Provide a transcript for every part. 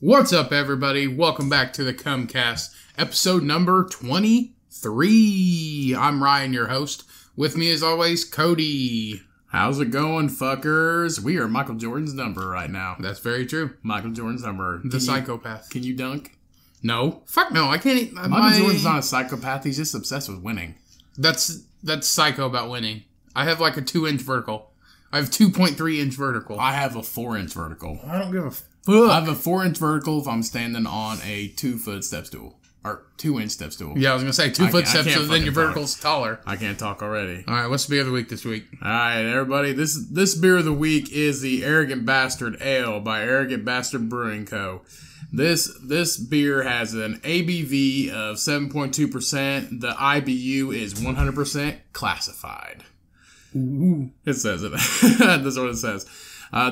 What's up, everybody? Welcome back to the Cumcast, episode number 23. I'm Ryan, your host. With me, as always, Cody. How's it going, fuckers? We are Michael Jordan's number right now. That's very true. Michael Jordan's number. The psychopath. Can you dunk? No. Fuck no, I can't. Michael Jordan's not a psychopath. He's just obsessed with winning. That's psycho about winning. I have like a 2-inch vertical. I have 2.3-inch vertical. I have a 4-inch vertical. I don't give a fuck. I have a 4-inch vertical if I'm standing on a 2-foot step stool. Or 2-inch step stool. Yeah, I was going to say 2-foot step stool, then your vertical's taller. I can't talk already. All right, what's the beer of the week this week? All right, everybody. This beer of the week is the Arrogant Bastard Ale by Arrogant Bastard Brewing Co. This beer has an ABV of 7.2%. The IBU is 100% classified. Ooh. It says it. That's what it says.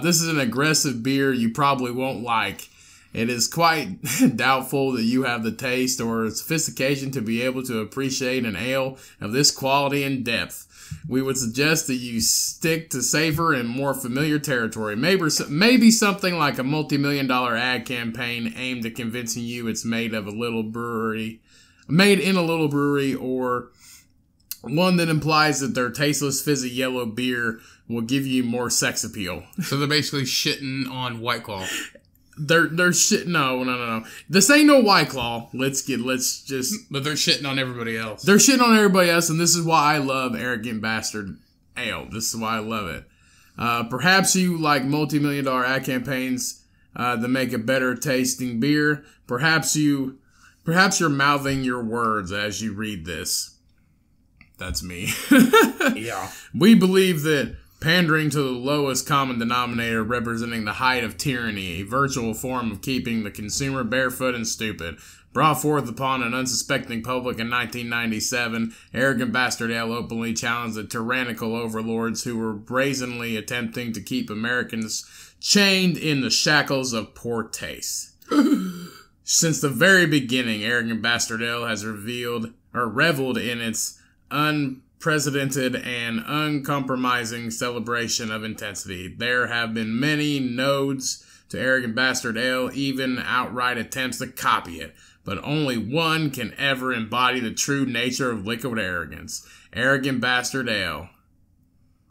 This is an aggressive beer you probably won't like. It is quite doubtful that you have the taste or sophistication to be able to appreciate an ale of this quality and depth. We would suggest that you stick to safer and more familiar territory. Maybe something like a multi-million-dollar ad campaign aimed at convincing you it's made in a little brewery, or one that implies that their tasteless, fizzy yellow beer will give you more sex appeal. So they're basically shitting on White Claw. They're shit. No. This ain't no White Claw. But they're shitting on everybody else. They're shitting on everybody else, and this is why I love Arrogant Bastard Ale. This is why I love it. Perhaps you like multi-million-dollar ad campaigns that make a better tasting beer. Perhaps you're mouthing your words as you read this. That's me. Yeah. We believe that pandering to the lowest common denominator representing the height of tyranny, a virtual form of keeping the consumer barefoot and stupid, brought forth upon an unsuspecting public in 1997, Arrogant Bastard Ale openly challenged the tyrannical overlords who were brazenly attempting to keep Americans chained in the shackles of poor taste. Since the very beginning, Arrogant Bastard Ale has reveled in its unprecedented and uncompromising celebration of intensity. There have been many nods to Arrogant Bastard Ale, even outright attempts to copy it, but only one can ever embody the true nature of liquid arrogance. Arrogant Bastard Ale.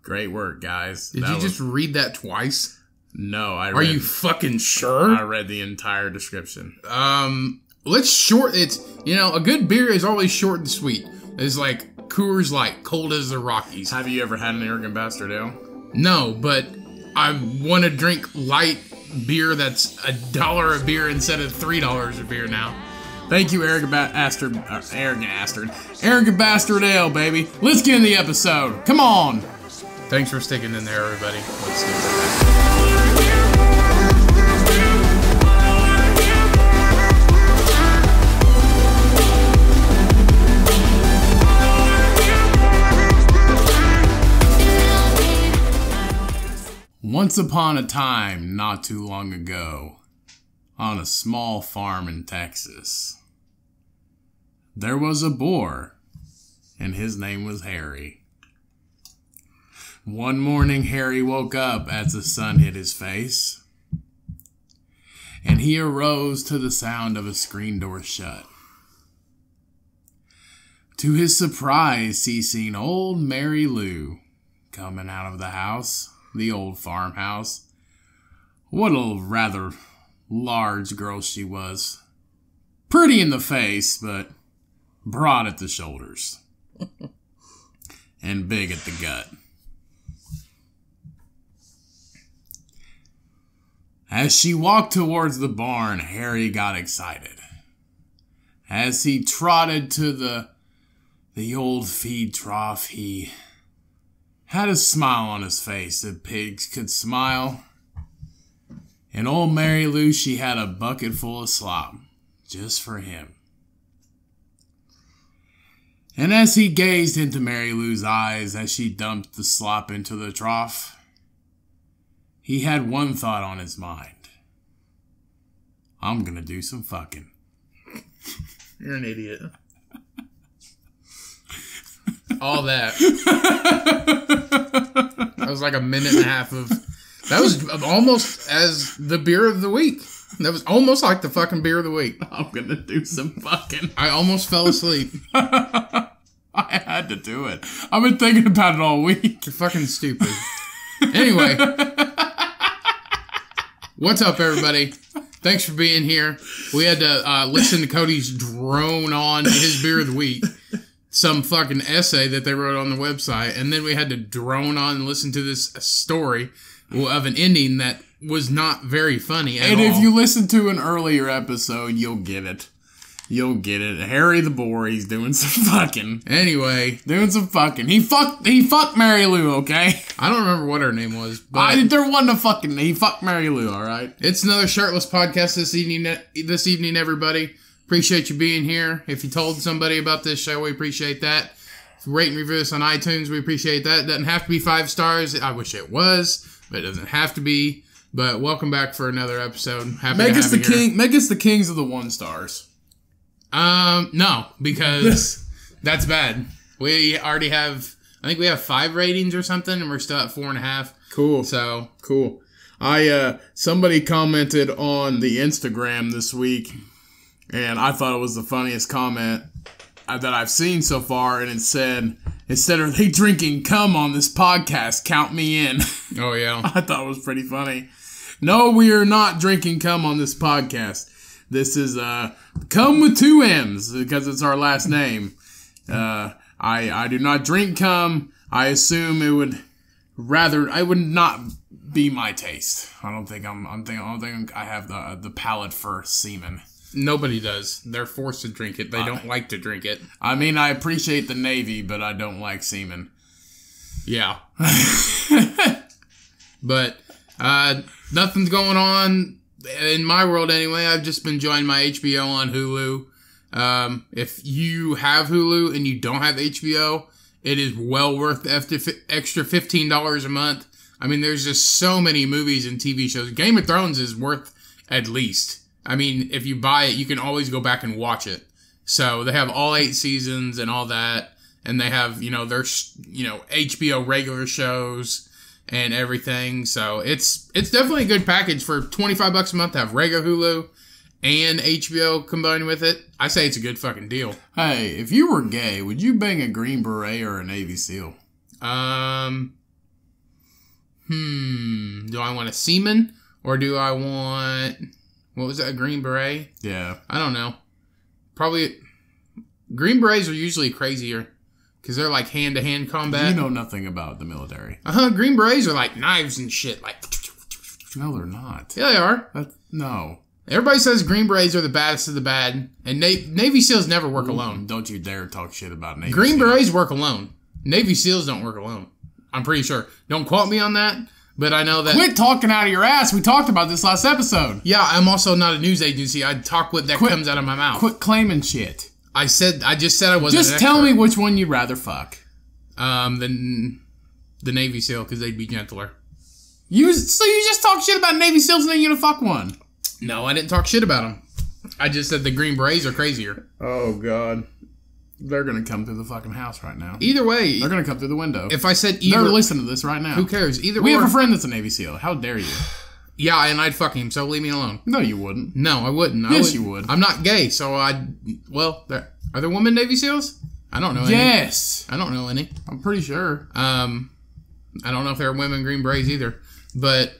Great work, guys. Did you just read that twice? No, Are you fucking sure? I read the entire description. Let's short it. A good beer is always short and sweet. It's like Coors Light, cold as the Rockies. Have you ever had an Arrogant Bastard Ale? No, but I want to drink light beer that's $1 a beer instead of $3 a beer now. Thank you, Arrogant Bastard Ale, baby. Let's get in the episode. Come on. Thanks for sticking in there, everybody. Let's do it. Once upon a time, not too long ago, on a small farm in Texas, there was a boar, and his name was Harry. One morning, Harry woke up as the sun hit his face, and he arose to the sound of a screen door shut. To his surprise, he seen old Mary Lou coming out of the house. The old farmhouse. What a rather large girl she was. Pretty in the face, but broad at the shoulders. And big at the gut. As she walked towards the barn, Harry got excited. As he trotted to the old feed trough, he had a smile on his face that pigs could smile. And old Mary Lou, she had a bucket full of slop, just for him. And as he gazed into Mary Lou's eyes as she dumped the slop into the trough, he had one thought on his mind. I'm gonna do some fucking. You're an idiot. All that. That was like a minute and a half of... That was almost as the beer of the week. That was almost like the fucking beer of the week. I'm gonna do some fucking... I almost fell asleep. I had to do it. I've been thinking about it all week. You're fucking stupid. Anyway. What's up, everybody? Thanks for being here. We had to listen to Cody's drone on his beer of the week. Some fucking essay that they wrote on the website. And then we had to drone on and listen to this story of an ending that was not very funny at all. And if you listen to an earlier episode, you'll get it. You'll get it. Harry the Boar, he's doing some fucking. Anyway. Doing some fucking. He fucked Mary Lou, okay? I don't remember what her name was, but there wasn't a fucking. He fucked Mary Lou, alright? It's another shirtless podcast this evening, everybody. Appreciate you being here. If you told somebody about this show, we appreciate that. If you rate and review us on iTunes, we appreciate that. It doesn't have to be 5 stars. I wish it was, but it doesn't have to be. But welcome back for another episode. Happy Make to us have the you here. king. Make us the kings of the 1 stars. No, because that's bad. We already have, I think we have 5 ratings or something, and we're still at 4.5. Cool. So cool. Somebody commented on the Instagram this week, and I thought it was the funniest comment that I've seen so far, and it said, instead of they drinking cum on this podcast, count me in. Oh, yeah. I thought it was pretty funny. No, we are not drinking cum on this podcast. This is cum with 2 M's because it's our last name. I do not drink cum. I assume it would not be my taste. I don't think I have the palate for semen. Nobody does. They're forced to drink it. They don't like to drink it. I mean, I appreciate the Navy, but I don't like semen. Yeah. But nothing's going on in my world anyway. I've just been joining my HBO on Hulu. If you have Hulu and you don't have HBO, it is well worth the extra $15 a month. I mean, there's just so many movies and TV shows. Game of Thrones is worth at least. I mean, if you buy it, you can always go back and watch it. So they have all 8 seasons and all that. And they have, their, HBO regular shows and everything. So it's definitely a good package for $25 a month to have regular Hulu and HBO combined with it. I say it's a good fucking deal. Hey, if you were gay, would you bang a Green Beret or a Navy SEAL? Do I want a seaman or do I want, what was that, a Green Beret? Yeah. I don't know. Probably, Green Berets are usually crazier because they're like hand-to-hand combat. You know nothing about the military. Green Berets are like knives and shit. Like, no, they're not. Yeah, they are. No. Everybody says Green Berets are the baddest of the bad, and Navy SEALs never work alone. Don't you dare talk shit about Navy Green SEALs. Berets work alone. Navy SEALs don't work alone. I'm pretty sure. Don't quote me on that, but I know that... Quit talking out of your ass. We talked about this last episode. Yeah, I'm also not a news agency. I talk what comes out of my mouth. Quit claiming shit. I just said I wasn't Just tell me which one you'd rather fuck. The Navy SEAL, because they'd be gentler. So you just talk shit about Navy SEALs and then you're gonna fuck one? No, I didn't talk shit about them. I just said the Green Berets are crazier. Oh, God. They're gonna come through the fucking house right now. Either way. They're gonna come through the window. If I said either... They're listening to this right now. Who cares? We have a friend that's a Navy SEAL. How dare you? Yeah, and I'd fuck him, so leave me alone. No, you wouldn't. No, I wouldn't. Yes, you would. I'm not gay, so well, are there women Navy SEAls? I don't know any. Yes. I don't know any. I'm pretty sure. I don't know if there are women Green Berets either, but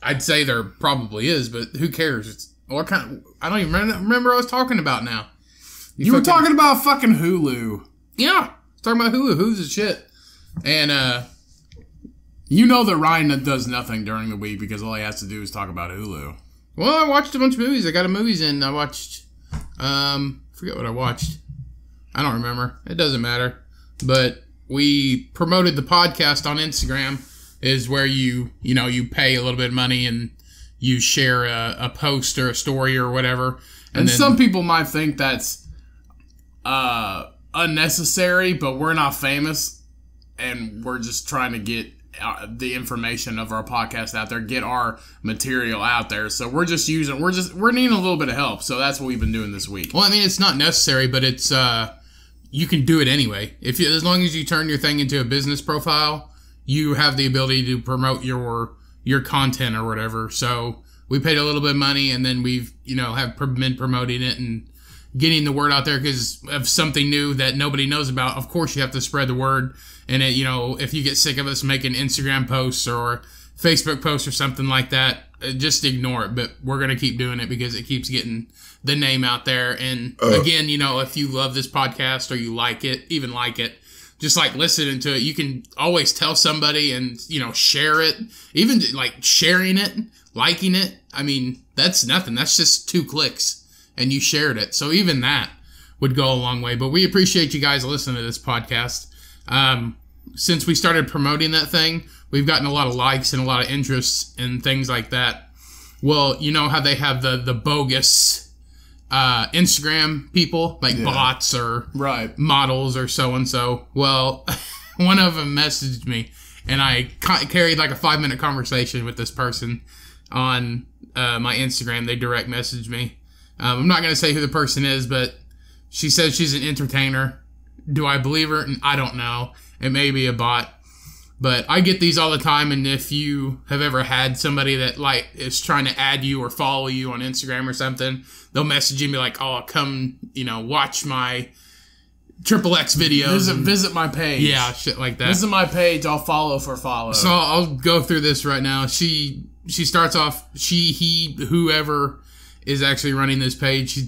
I'd say there probably is, but who cares? I don't even remember what I was talking about now. You were talking about fucking Hulu. Yeah, I was talking about Hulu. Who's the shit? And, you know that Ryan does nothing during the week because all he has to do is talk about Hulu. Well, I watched a bunch of movies. I got a movies in. I watched, forget what I watched. I don't remember. It doesn't matter. But we promoted the podcast on Instagram, is where you pay a little bit of money and you share a post or a story or whatever. And then, some people might think that's unnecessary, but we're not famous, and we're just trying to get the information of our podcast out there, get our material out there. So we're needing a little bit of help. So that's what we've been doing this week. Well, I mean, it's not necessary, but it's you can do it anyway. As long as you turn your thing into a business profile, you have the ability to promote your content or whatever. So we paid a little bit of money, and then we've, have been promoting it and getting the word out there because of something new that nobody knows about. Of course, you have to spread the word. And, if you get sick of us making Instagram posts or Facebook posts or something like that, just ignore it. But we're going to keep doing it because it keeps getting the name out there. And again, if you love this podcast or you like it, just like listening to it, you can always tell somebody and, share it. Even like sharing it, liking it. I mean, that's nothing. That's just 2 clicks and you shared it. So even that would go a long way. But we appreciate you guys listening to this podcast. Since we started promoting that thing, we've gotten a lot of likes and a lot of interests and things like that. Well, you know how they have the bogus Instagram people, like bots or models or so-and-so. Well, one of them messaged me, and I carried like a 5-minute conversation with this person on my Instagram. They direct messaged me. I'm not going to say who the person is, but she says she's an entertainer. Do I believe her? I don't know. It may be a bot. But I get these all the time, and if you have ever had somebody that like is trying to add you or follow you on Instagram or something, they'll message you and be like, "Oh, come, watch my XXX videos. Visit my page." Yeah, shit like that. Visit my page. I'll follow for follow. So I'll go through this right now. She starts off. He, whoever is actually running this page.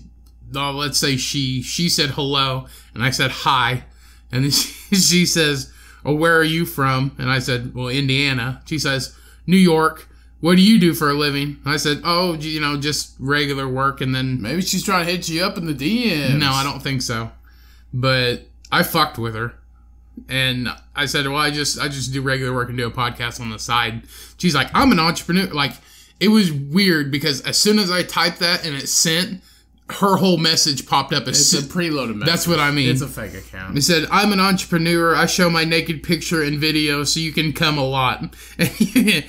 Let's say she said hello, and I said hi, and then she says, "Oh, where are you from?" And I said, "Well, Indiana." She says, "New York. What do you do for a living?" I said, "Oh, just regular work." And then maybe she's trying to hit you up in the DMs. No, I don't think so. But I fucked with her, and I said, "Well, I just do regular work and do a podcast on the side." She's like, "I'm an entrepreneur." Like, it was weird because as soon as I typed that and it sent, her whole message popped up. It's a preloaded message. That's what I mean. It's a fake account. It said, "I'm an entrepreneur. I show my naked picture and video so you can come a lot."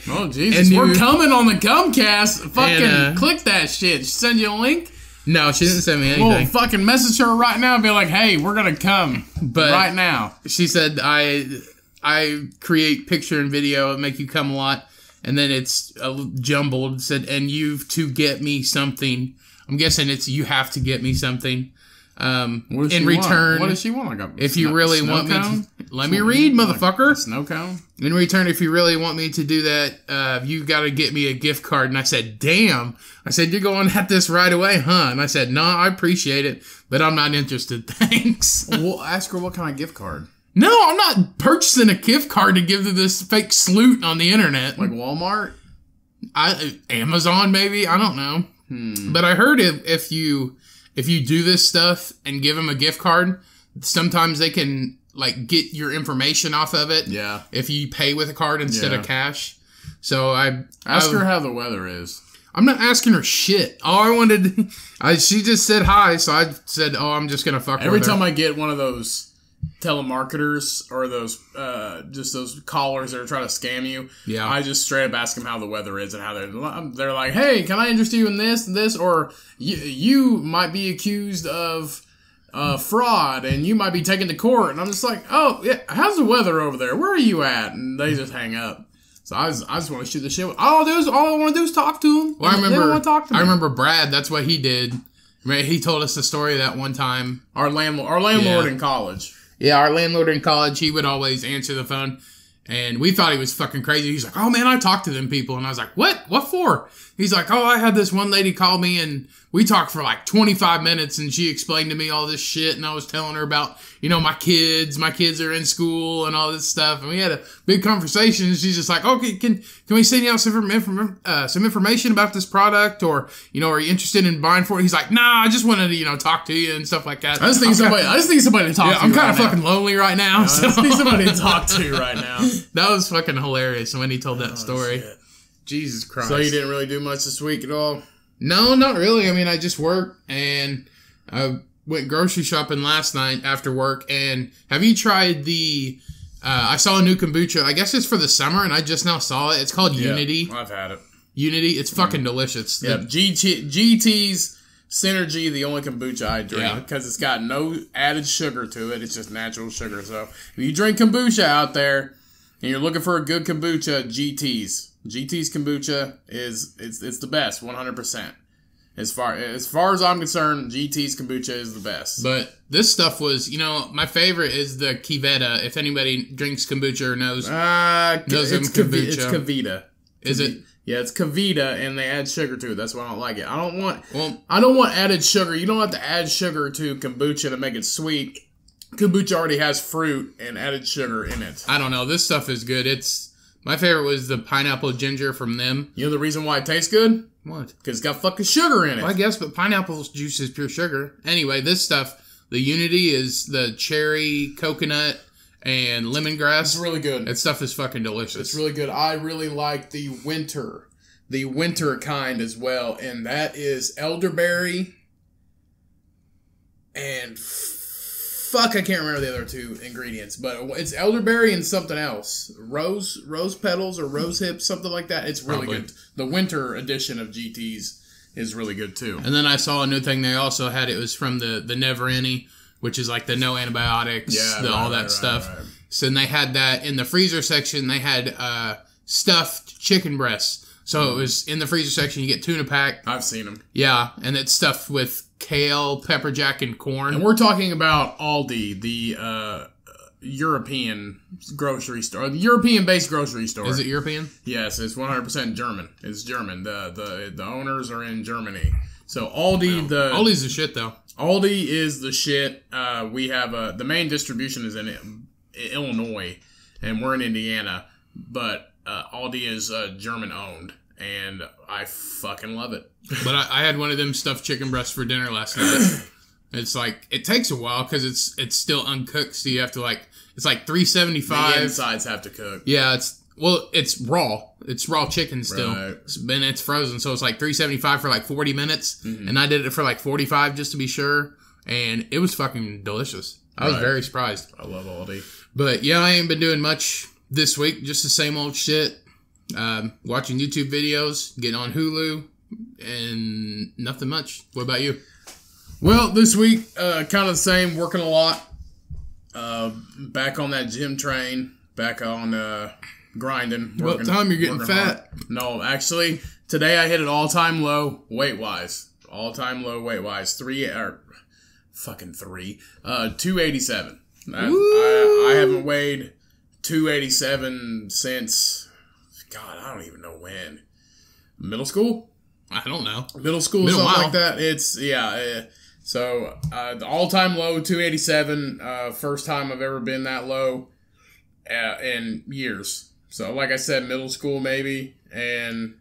Oh, Jesus. We're coming on the Cumcast. Fucking click that shit. She send you a link? No, she didn't send me anything. Well, fucking message her right now and be like, "Hey, we're going to come right now." She said, I create picture and video and make you come a lot. And then it's jumbled. It said, "And you've to get me something." I'm guessing it's you have to get me something. In return, what does she want? Like if you really want me to, let me read, motherfucker. Like snow cone. In return, if you really want me to do that, you got to get me a gift card. And I said, "Damn." I said, "You're going at this right away, huh?" And I said, "No, I appreciate it, but I'm not interested. Thanks." Well, ask her what kind of gift card. No, I'm not purchasing a gift card to give to this fake sloot on the internet. Like Walmart? Amazon, maybe? I don't know. But I heard if you do this stuff and give them a gift card, sometimes they can like get your information off of it. Yeah. If you pay with a card instead of cash. So ask her how the weather is. I'm not asking her shit. All I wanted, she just said hi, so I said, "Oh, I'm just gonna fuck with her." Every time I get one of those telemarketers or those just those callers that are trying to scam you, I just straight up ask them how the weather is and how they're like, "Hey, can I interest you in this and this?" Or you might be accused of fraud and you might be taken to court. And I'm just like, "Oh, yeah, how's the weather over there? Where are you at?" And they just hang up. So I just want to shoot the shit. All I want to do is talk to them. Well, they don't want to talk to me. I remember Brad. That's what he did. He told us the story that one time. Our landlord in college. Yeah, our landlord in college, he would always answer the phone, and we thought he was fucking crazy. He's like, "Oh, man, I talked to them people." And I was like, "What? What for?" He's like, "Oh, I had this one lady call me, and we talked for like 25 minutes, and she explained to me all this shit, and I was telling her about, my kids. My kids are in school and all this stuff, and we had a big conversation, and she's just like, "Okay, can we send you out some information about this product, or, are you interested in buying for it?" He's like, "Nah, I just wanted to, talk to you and stuff like that." I just think somebody to talk to. I'm kind of fucking lonely right now. I just need somebody to talk to right now. That was fucking hilarious when he told that story. Shit. Jesus Christ. So you didn't really do much this week at all? No, not really. I mean, I just worked, and I went grocery shopping last night after work. And have you tried I saw a new kombucha. I guess it's for the summer, and I just now saw it. It's called Unity. I've had it. Unity. It's fucking delicious. Yeah, GT's Synergy, the only kombucha I drink, because it's got no added sugar to it. It's just natural sugar. So if you drink kombucha out there, and you're looking for a good kombucha, GT's. GT's kombucha it's the best, 100%. As far as I'm concerned, GT's kombucha is the best. But this stuff was, my favorite is the Kiveta. If anybody drinks kombucha or knows it's kombucha. It's Kavita. Is it? Yeah, it's Kavita, and they add sugar to it. That's why I don't like it. I don't want added sugar. You don't have to add sugar to kombucha to make it sweet. Kombucha already has fruit and added sugar in it. I don't know. This stuff is good. My favorite was the pineapple ginger from them. You know the reason why it tastes good? What? Because it's got fucking sugar in it. Well, I guess, but pineapple juice is pure sugar. Anyway, this stuff, the Unity is the cherry, coconut, and lemongrass. It's really good. That stuff is fucking delicious. It's really good. I really like the winter kind as well, and that is elderberry and fuck, I can't remember the other two ingredients, but it's elderberry and something else. Rose petals or rose hips, something like that. It's really good. The winter edition of GT's is really good too. And then I saw a new thing they also had. It was from the Never Any, which is like the no antibiotics, all that stuff. Right. So they had that in the freezer section. They had stuffed chicken breasts. So it was in the freezer section. You get tuna pack. I've seen them. Yeah, and it's stuffed with kale, pepper jack, and corn. And we're talking about Aldi, the European grocery store, the European-based grocery store. Is it European? Yes, it's 100% German. It's German. The owners are in Germany. So Aldi, Aldi's the shit though. Aldi is the shit. We have the main distribution is in Illinois, and we're in Indiana, but Aldi is German owned, and I fucking love it. But I had one of them stuffed chicken breasts for dinner last night. It's like, it takes a while because it's still uncooked, so you have to it's like $3.75. The insides have to cook. Yeah, it's raw. It's raw chicken still. Right. And it's frozen, so it's like $3.75 for like 40 minutes. Mm-hmm. And I did it for like 45 just to be sure. And it was fucking delicious. I was very surprised. I love Aldi. But yeah, I ain't been doing much this week. Just the same old shit. Watching YouTube videos, getting on Hulu, and nothing much. What about you? Well, this week, kind of the same, working a lot. Back on that gym train, back on grinding. What time you're getting fat? Hard. No, actually, today I hit an all-time low weight-wise. All-time low weight-wise. 287. I haven't weighed 287 since, God, I don't even know when. Middle school? I don't know. Middle school, something like that. It's, so, the all-time low, 287. First time I've ever been that low in years. So, like I said, middle school maybe. And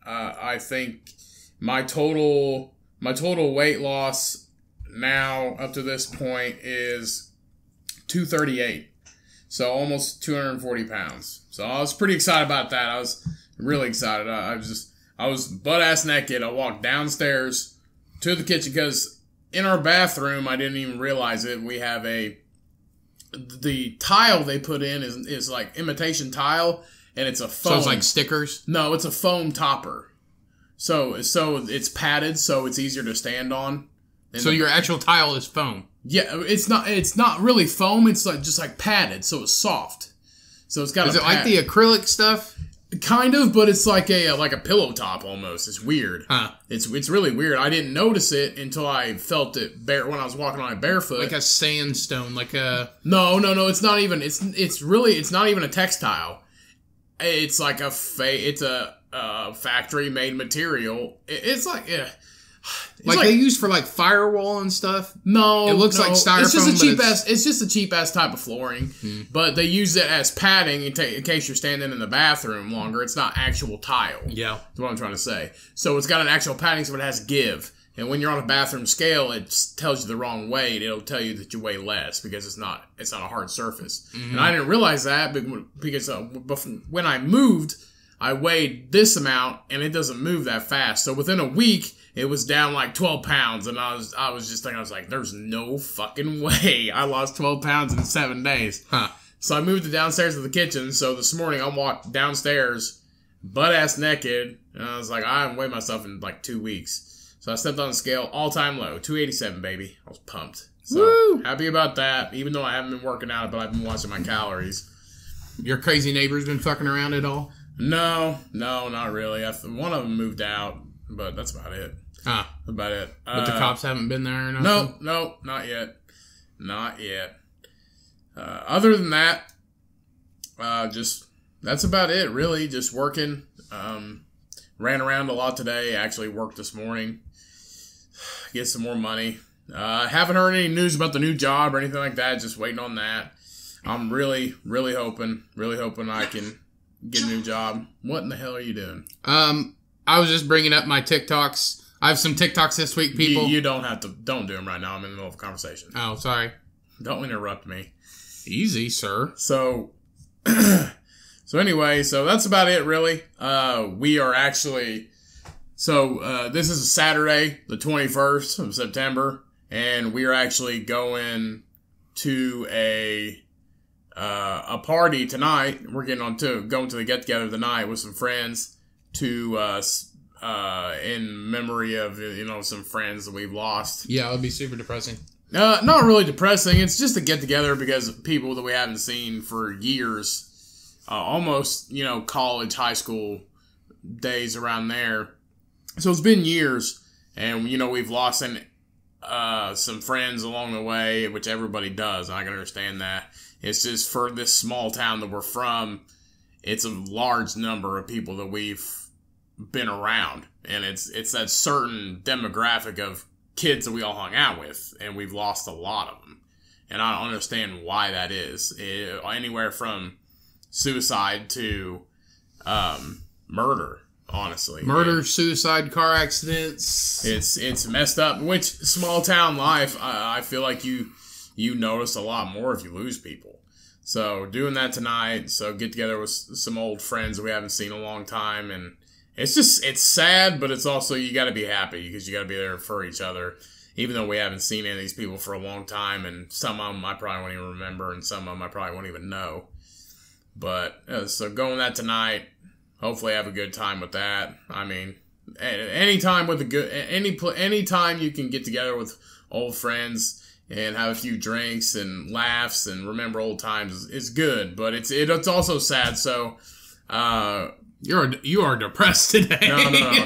I think my total weight loss now up to this point is 238. So, almost 240 pounds. So, I was pretty excited about that. I was really excited. I was butt-ass naked. I walked downstairs to the kitchen because in our bathroom, I didn't even realize it. We have the tile they put in is like imitation tile, and it's a foam. So it's like stickers? No, it's a foam topper. So it's padded, so it's easier to stand on. So your actual tile is foam? Yeah, it's not really foam. It's just like padded, so it's soft. So it's got. Is it like the acrylic stuff? Kind of, but it's like a pillow top almost. It's weird. Huh. It's really weird. I didn't notice it until I felt it when I was walking on it barefoot. Like a sandstone, like a... No. It's not even. It's not even a textile. It's like it's a factory made material. It's like like they use for like firewall and stuff. No, it looks like styrofoam. It's just a cheap ass. It's just a cheap ass type of flooring, but they use it as padding in case you're standing in the bathroom longer. It's not actual tile. Yeah, that's what I'm trying to say. So it's got an actual padding, so it has give. And when you're on a bathroom scale, it tells you the wrong weight. It'll tell you that you weigh less because it's not a hard surface. Mm-hmm. And I didn't realize that because when I moved, I weighed this amount, and it doesn't move that fast. So within a week, it was down like 12 pounds, and I was just thinking, I was like, there's no fucking way I lost 12 pounds in 7 days. Huh. So I moved it downstairs to the kitchen. So this morning, I walked downstairs, butt-ass naked, and I was like, I haven't weighed myself in like 2 weeks. So I stepped on the scale, all-time low, 287, baby. I was pumped. So woo! Happy about that, even though I haven't been working out, but I've been watching my calories. Your crazy neighbor's been fucking around at all? No, not really. One of them moved out, but that's about it. Ah, about it. But the cops haven't been there or nothing? No, not yet. Not yet. Other than that, that's about it, really. Just working. Ran around a lot today. Actually worked this morning. Get some more money. Haven't heard any news about the new job or anything like that. Just waiting on that. I'm really hoping I can get a new job. What in the hell are you doing? I was just bringing up my TikToks. I have some TikToks this week, people. You don't have to. Don't do them right now. I'm in the middle of a conversation. Oh, sorry. Don't interrupt me. Easy, sir. So anyway, that's about it, really. We are actually... this is a Saturday, the 21st of September, and we are actually going to a party tonight. We're going to the get-together tonight with some friends to... in memory of, some friends that we've lost. Yeah, it would be super depressing. Not really depressing. It's just a get-together because of people that we haven't seen for years. Almost, college, high school days around there. So it's been years, and, we've lost some friends along the way, which everybody does. I can understand that. It's just for this small town that we're from, it's a large number of people that we've been around, and it's that certain demographic of kids that we all hung out with, and we've lost a lot of them, and I don't understand why that is. Anywhere from suicide to murder, honestly. Murder, suicide, car accidents. It's messed up. Which small town life, I feel like you notice a lot more if you lose people. So doing that tonight, get together with some old friends that we haven't seen in a long time, and it's sad, but it's also, you got to be happy because you got to be there for each other, even though we haven't seen any of these people for a long time, and some of them I probably won't even remember, and some of them I probably won't even know. But, so going that tonight, hopefully have a good time with that. I mean, anytime you can get together with old friends and have a few drinks and laughs and remember old times is good, but it's also sad, so, You are depressed today.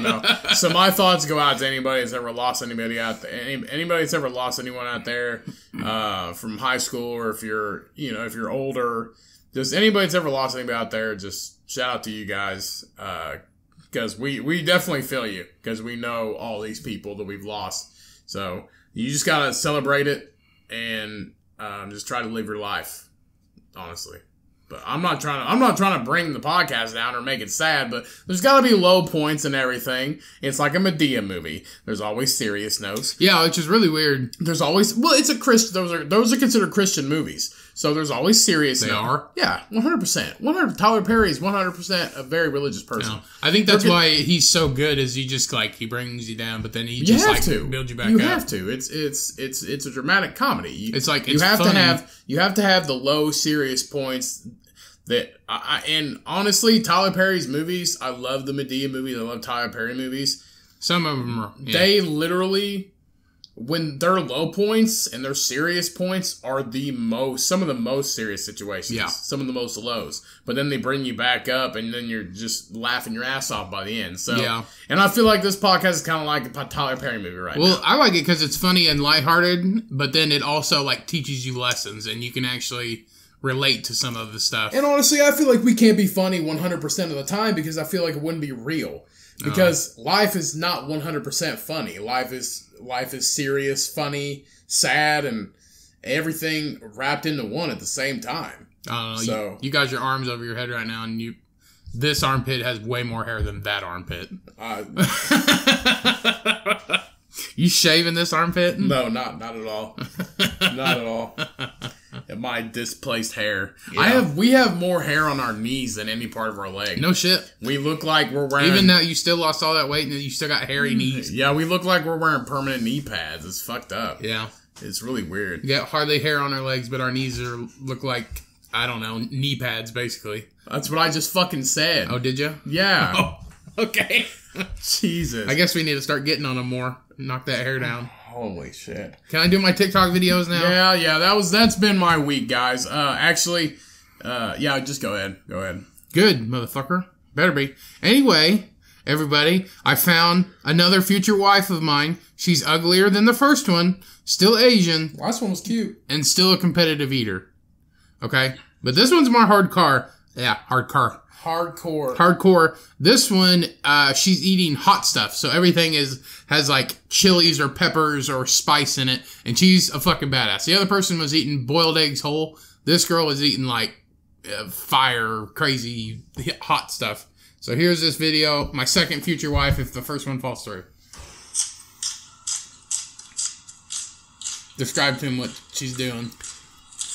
No. So my thoughts go out to anybody that's ever lost anybody out there. Anybody that's ever lost anyone out there from high school, or if you're older, just anybody that's ever lost anybody out there, just shout out to you guys, because we definitely feel you, because we know all these people that we've lost. So you just gotta celebrate it and just try to live your life, honestly. But I'm not trying to bring the podcast down or make it sad, but there's got to be low points and everything. It's like a Madea movie. There's always serious notes. Yeah, which is really weird. There's always, it's a Christian, those are considered Christian movies. So there's always serious notes. They are? Yeah, 100%. Tyler Perry is 100% a very religious person. No. I think that's why he's so good, is he just he brings you down, but then he just builds you back up. You have to. It's a dramatic comedy. You have to have the low serious points. And honestly, Tyler Perry's movies, I love the Madea movies, I love Tyler Perry movies. Some of them are... Yeah. They literally, when their low points and their serious points are some of the most serious situations. Yeah. Some of the most lows. But then they bring you back up, and then you're just laughing your ass off by the end. So, yeah. And I feel like this podcast is kind of like a Tyler Perry movie right now. Well, I like it because it's funny and lighthearted, but then it also teaches you lessons, and you can actually relate to some of the stuff. And honestly, I feel like we can't be funny 100% of the time, because I feel like it wouldn't be real. Because life is not 100% funny. Life is serious, funny, sad, and everything wrapped into one at the same time. So you got your arms over your head right now, and this armpit has way more hair than that armpit. You shaving this armpit? No, not at all. Not at all. My displaced hair. Yeah. We have more hair on our knees than any part of our leg. No shit. We look like we're wearing... Even now, you still lost all that weight and you still got hairy knees. Yeah, we look like we're wearing permanent knee pads. It's fucked up. Yeah. It's really weird. We got hardly hair on our legs, but our knees look like, I don't know, knee pads, basically. That's what I just fucking said. Oh, did you? Yeah. Oh, okay. Jesus. I guess we need to start getting on them more. Knock that hair down. Holy shit. Can I do my TikTok videos now? Yeah, that's been my week, guys. Just go ahead. Good, motherfucker. Better be. Anyway, everybody, I found another future wife of mine. She's uglier than the first one, still Asian. Last one was cute. And still a competitive eater. Okay? But this one's more hardcore. Yeah, hardcore. Hardcore. This one, she's eating hot stuff. So everything has like chilies or peppers or spice in it. And she's a fucking badass. The other person was eating boiled eggs whole. This girl is eating like fire, crazy, hot stuff. So here's this video. My second future wife if the first one falls through. Describe to him what she's doing.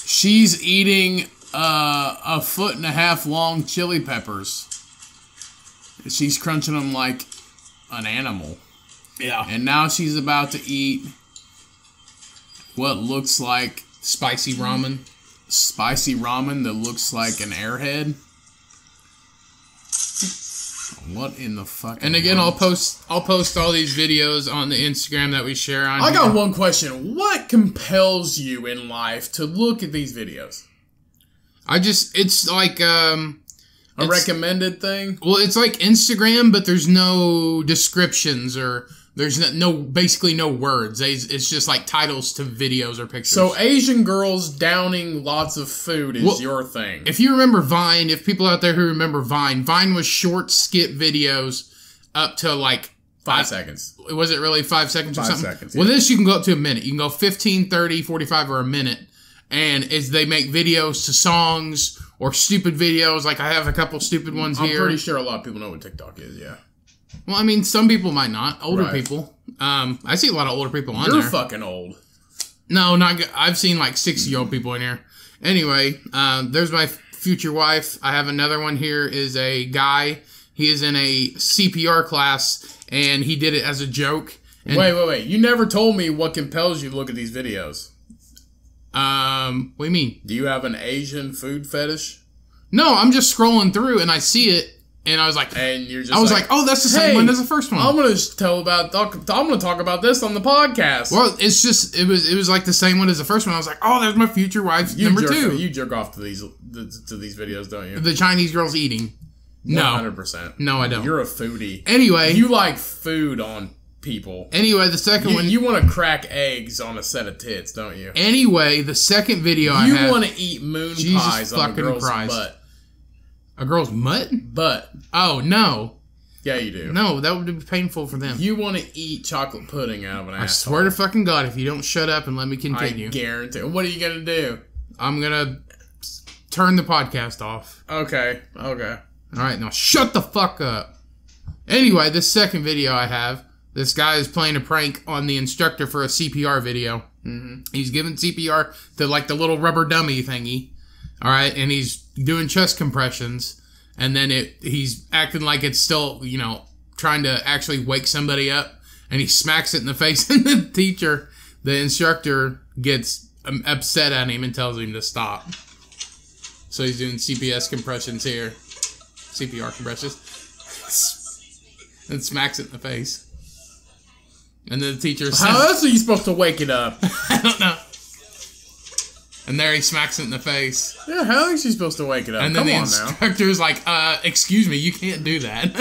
She's eating 1.5 foot long chili peppers. She's crunching them like an animal. Yeah. And now she's about to eat what looks like spicy ramen. Spicy ramen that looks like an airhead. What in the fuck? And again, I'll post all these videos on the Instagram that we share on. I got one question. What compels you in life to look at these videos? It's like a recommended thing. Well, it's like Instagram, but there's no descriptions or there's basically no words. It's just like titles to videos or pictures. So Asian girls downing lots of food is your thing. If you remember Vine, if people out there who remember Vine was short skit videos up to like 5 seconds. Was it really 5 seconds or 5 something? seconds. Well, this you can go up to a minute. You can go 15, 30, 45, or a minute. And as they make videos to songs or stupid videos, like I have a couple stupid ones here. I'm pretty sure a lot of people know what TikTok is, yeah. Well, I mean, some people might not. Older people. I see a lot of older people on there. You're fucking old. No, I've seen like 60-year-old people in here. Anyway, there's my future wife. I have another one here is a guy. He is in a CPR class, and he did it as a joke. And wait. You never told me what compels you to look at these videos. What do you mean? Do you have an Asian food fetish? No, I'm just scrolling through, and I see it. And I was like, oh, that's the same one as the first one. I'm gonna talk about this on the podcast. Well, it's just it was like the same one as the first one. I was like, oh, there's my future wife's number 2. You jerk off to these videos, don't you? The Chinese girls eating. No, 100%. No, I don't. You're a foodie. Anyway, you like food on people. Anyway, the second one, you want to crack eggs on a set of tits, don't you? Anyway, the second video you want to eat moon pies on a girl's butt. A girl's butt? Oh, no. Yeah, you do. No, that would be painful for them. You want to eat chocolate pudding out of an asshole. I swear to fucking God, if you don't shut up and let me continue. I guarantee. What are you going to do? I'm going to turn the podcast off. Okay. All right, now shut the fuck up. Anyway, this second video I have, this guy is playing a prank on the instructor for a CPR video. Mm-hmm. He's giving CPR to like the little rubber dummy thingy. All right, and he's doing chest compressions, and then he's acting like it's still, trying to actually wake somebody up, and he smacks it in the face, and the instructor gets upset at him and tells him to stop. So he's doing CPR compressions, and smacks it in the face. And then the teacher says, how else are you supposed to wake it up? I don't know. And there he smacks it in the face. Yeah, how is she supposed to wake it up? And then the instructor's like, excuse me, you can't do that.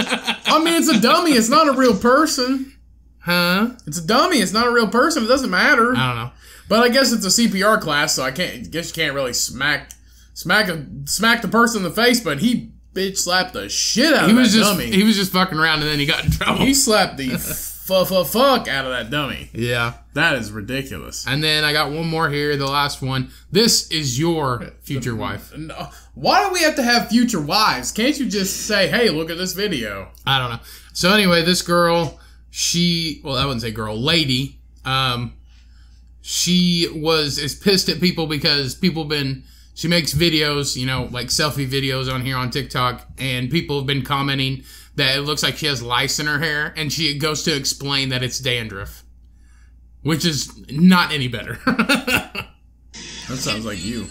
I mean, it's a dummy. It's not a real person. Huh? It's a dummy. It's not a real person. It doesn't matter. I don't know. But I guess it's a CPR class, so I guess you can't really smack the person in the face, but he bitch slapped the shit out of that dummy. He was just fucking around, and then he got in trouble. He slapped the fuck out of that dummy. Yeah. That is ridiculous. And then I got one more here, the last one. This is your future wife. No. Why do we have to have future wives? Can't you just say, hey, look at this video? I don't know. So anyway, this girl, I wouldn't say girl, lady, she is pissed at people because she makes videos, like selfie videos on here on TikTok, and people have been commenting that it looks like she has lice in her hair, and she goes to explain that it's dandruff, which is not any better. That sounds like you.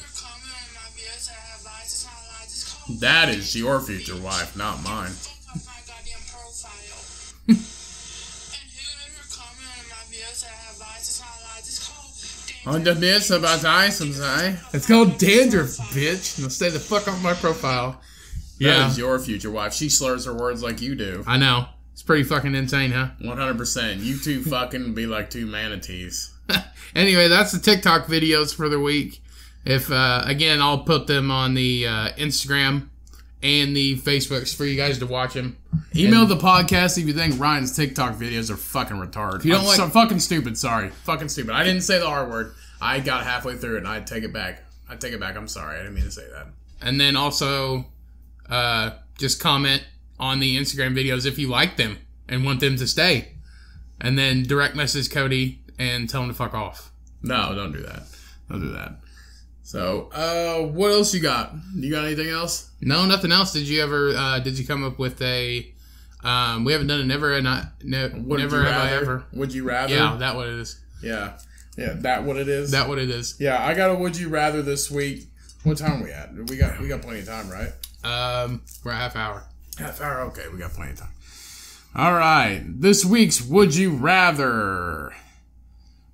That is your future wife, not mine. It's called dandruff, bitch. Now stay the fuck off my profile. That is your future wife. She slurs her words like you do. I know. It's pretty fucking insane, huh? 100%. You two fucking be like two manatees. Anyway, that's the TikTok videos for the week. If again, I'll put them on the Instagram and the Facebooks for you guys to watch them. Email the podcast if you think Ryan's TikTok videos are fucking retarded. If you don't fucking stupid, sorry. Fucking stupid. I didn't say the R word. I got halfway through it and I take it back. I'm sorry. I didn't mean to say that. And then also just comment on the Instagram videos if you like them and want them to stay. And then direct message Cody and tell him to fuck off. No, don't do that. Don't do that. So, what else you got? You got anything else? No, nothing else. Did you ever, did you come up with a, we haven't done a never have I ever. Would you rather? Yeah, that what it is. Yeah. Yeah, that what it is? That what it is. Yeah, I got a would you rather this week. What time are we at? We got plenty of time, right? We're a half hour. Half hour? Okay, we got plenty of time. All right. This week's would you rather.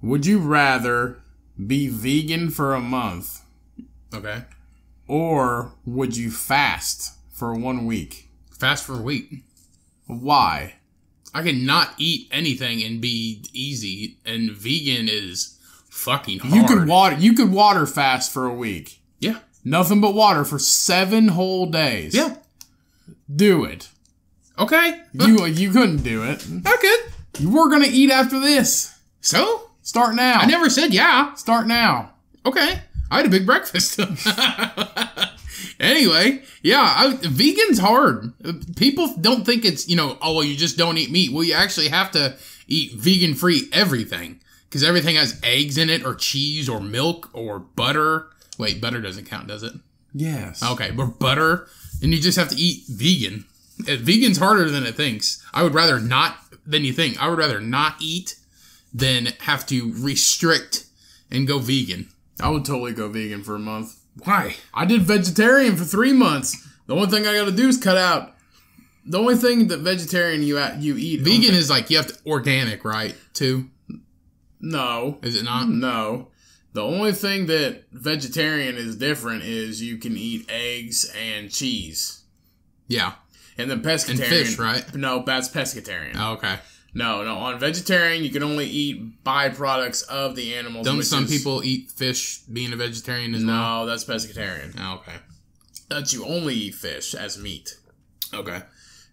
Would you rather be vegan for a month? Okay. Or would you fast for 1 week? Fast for a week. Why? I can not eat anything and be easy, and vegan is fucking hard. You could water fast for a week. Yeah. Nothing but water for 7 whole days. Yeah. Do it. Okay. You couldn't do it. I could. We're gonna eat after this. So? Start now. I never said yeah. Start now. Okay. I had a big breakfast. Anyway, yeah, vegan's hard. People don't think it's, oh, well, you just don't eat meat. Well, you actually have to eat vegan-free everything. Because everything has eggs in it, or cheese, or milk, or butter. Wait, butter doesn't count, does it? Yes. Okay, but butter, and you just have to eat vegan. Vegan's harder than it thinks. I would rather not than you think. I would rather not eat than have to restrict and go vegan. I would totally go vegan for a month. Why? I did vegetarian for 3 months. The only thing I got to do is cut out. The only thing that vegetarian you eat. Vegan is like you have to organic, right? Too. No. Is it not? No. The only thing that vegetarian is different is you can eat eggs and cheese. Yeah. And then pescatarian. And fish, right? No, that's pescatarian. Oh, okay. No. On vegetarian, you can only eat byproducts of the animals. Don't some people eat fish being a vegetarian as well? No, that's pescatarian. Oh, okay. That you only eat fish as meat. Okay.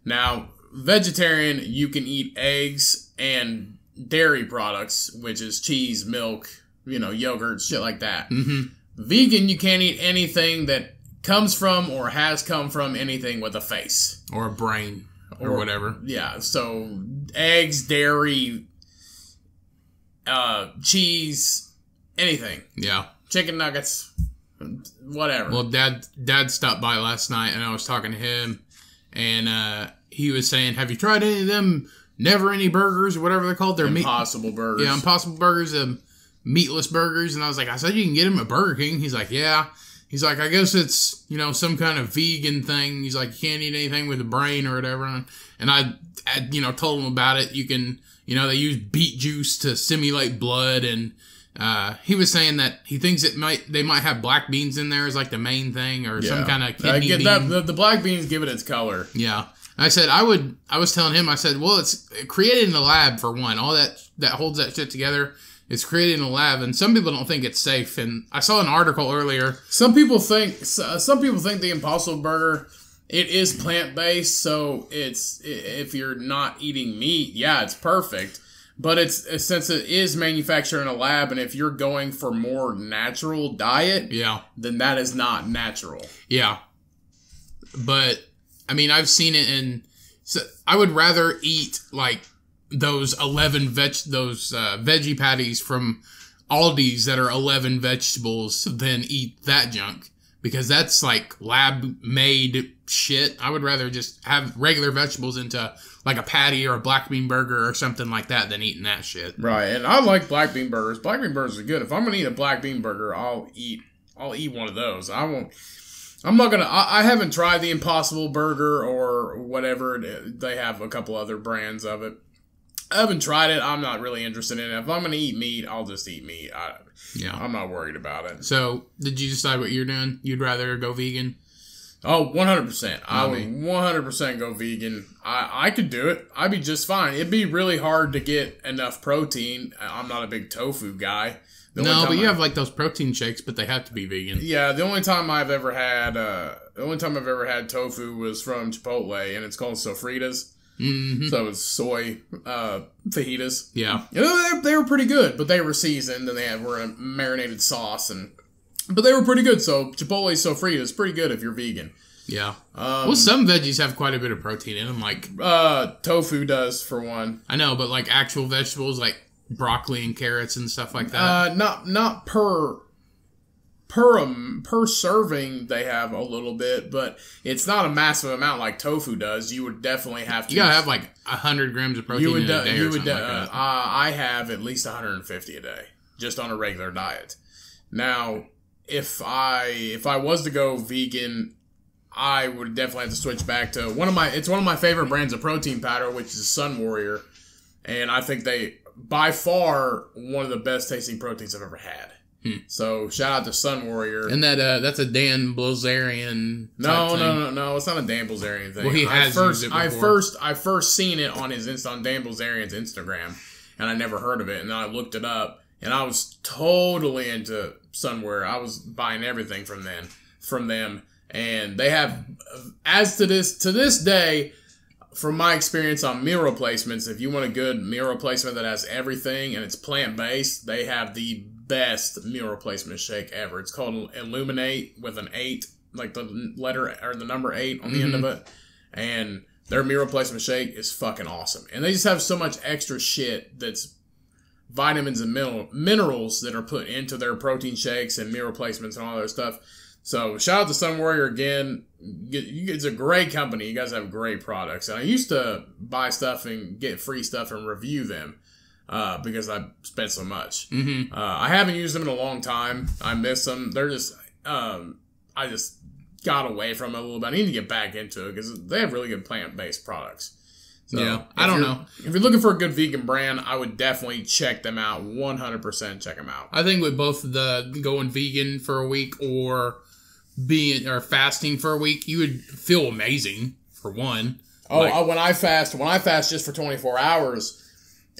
Now, vegetarian, you can eat eggs and dairy products, which is cheese, milk, yogurt, shit like that. Mm-hmm. Vegan, you can't eat anything that comes from or has come from anything with a face. Or a brain. Or whatever. Yeah, so eggs, dairy, cheese, anything. Yeah. Chicken nuggets, whatever. Well, Dad stopped by last night, and I was talking to him, and he was saying, have you tried any of them Never Any Burgers or whatever they're called? They're Impossible Burgers. Yeah, Impossible Burgers, meatless burgers. And I was like, I said you can get them at Burger King. He's like, yeah. He's like, I guess it's, some kind of vegan thing. He's like, you can't eat anything with a brain or whatever. And I told him about it. You can, they use beet juice to simulate blood. And he was saying that he thinks they might have black beans in there as like the main thing or some kind of kidney bean. The black beans give it its color. Yeah. I said, I was telling him, I said, well, it's created in the lab for one. All that holds that shit together. It's created in a lab, and some people don't think it's safe. And I saw an article earlier. Some people think the Impossible Burger, it is plant-based, so it's if you're not eating meat, yeah, it's perfect. But since it is manufactured in a lab, and if you're going for more natural diet, yeah, then that is not natural. Yeah, but I mean, I've seen it in. So I would rather eat like those 11 veggie patties from Aldi's that are 11 vegetables than eat that junk, because that's like lab made shit. I would rather just have regular vegetables into like a patty or a black bean burger or something like that than eating that shit. Right. And I like black bean burgers. Black bean burgers are good. If I'm going to eat a black bean burger, I'll eat one of those. I haven't tried the Impossible Burger or whatever. They have a couple other brands of it. I haven't tried it. I'm not really interested in it. If I'm going to eat meat, I'll just eat meat. I'm not worried about it. So, did you decide what you're doing? You'd rather go vegan? Oh, 100%. I would 100% go vegan. I could do it. I'd be just fine. It'd be really hard to get enough protein. I'm not a big tofu guy. No, but you have like those protein shakes, but they have to be vegan. Yeah, the only time I've ever had tofu was from Chipotle, and it's called sofritas. Mm-hmm. So it's soy fajitas. Yeah, they were pretty good, but they were seasoned and were in a marinated sauce, but they were pretty good. So Chipotle sofrita is pretty good if you're vegan. Yeah. Well, some veggies have quite a bit of protein in them, like tofu does for one. I know, but like actual vegetables, like broccoli and carrots and stuff like that. Not per serving they have a little bit, but it's not a massive amount like tofu does. You would definitely have to. You gotta have like 100 grams of protein in a day or something like that. I have at least 150 a day just on a regular diet. Now, if I was to go vegan, I would definitely have to switch back to one of my favorite brands of protein powder, which is Sun Warrior, and I think they by far one of the best tasting proteins I've ever had. So shout out to Sun Warrior. And that's a Dan Bilzerian. No. It's not a Dan Bilzerian thing. Well, he has used it before. I first seen it on on Dan Bilzerian's Instagram, and I never heard of it. And then I looked it up, and I was totally into Sun Warrior. I was buying everything from them, and they have, as to this day, from my experience on meal replacements, if you want a good meal replacement that has everything and it's plant-based, they have the best meal replacement shake ever. It's called Illuminate with an 8, like the letter or the number 8 on the end of it. And their meal replacement shake is fucking awesome. And they just have so much extra shit that's vitamins and minerals that are put into their protein shakes and meal replacements and all that stuff. So shout out to Sun Warrior again. It's a great company. You guys have great products. And I used to buy stuff and get free stuff and review them because I spent so much. Mm-hmm. I haven't used them in a long time. I miss them. They're just I just got away from it a little bit. I need to get back into it because they have really good plant-based products. So yeah, I don't know. If you're looking for a good vegan brand, I would definitely check them out. 100% check them out. I think with both the going vegan for a week or fasting for a week, you would feel amazing for one. When I fast just for 24 hours,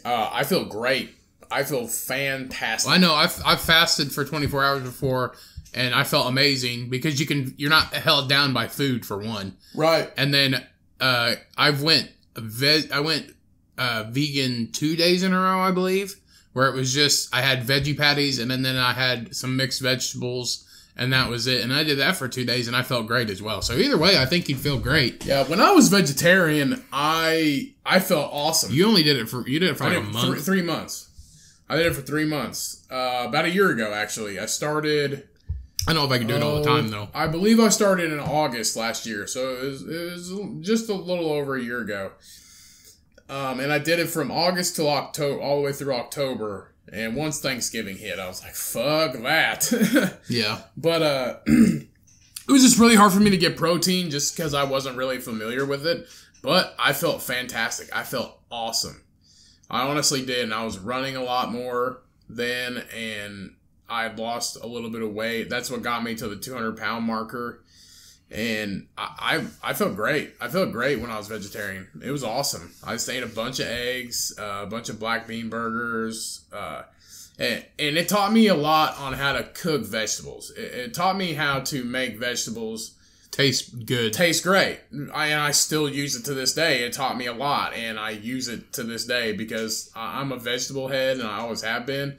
I feel great. I feel fantastic. Well, I know I've fasted for 24 hours before, and I felt amazing because you're not held down by food for one. Right. And then I went vegan 2 days in a row, I believe, where it was just I had veggie patties and then I had some mixed vegetables. And that was it. And I did that for 2 days, and I felt great as well. So either way, I think you'd feel great. Yeah, when I was vegetarian, I felt awesome. You did it for like a month? 3 months. I did it for 3 months. About a year ago, actually. I started... I don't know if I can do it all the time, though. I believe I started in August last year. So it was just a little over a year ago. And I did it from August till October, all the way through October. And once Thanksgiving hit, I was like, fuck that. Yeah. But it was just really hard for me to get protein just because I wasn't really familiar with it. But I felt fantastic. I felt awesome. I honestly did. And I was running a lot more then. And I had lost a little bit of weight. That's what got me to the 200-pound marker. And I felt great. I felt great when I was vegetarian. It was awesome. I just ate a bunch of eggs, a bunch of black bean burgers, and it taught me a lot on how to cook vegetables. It taught me how to make vegetables taste good, taste great. I still use it to this day. It taught me a lot, and I use it to this day because I'm a vegetable head, and I always have been.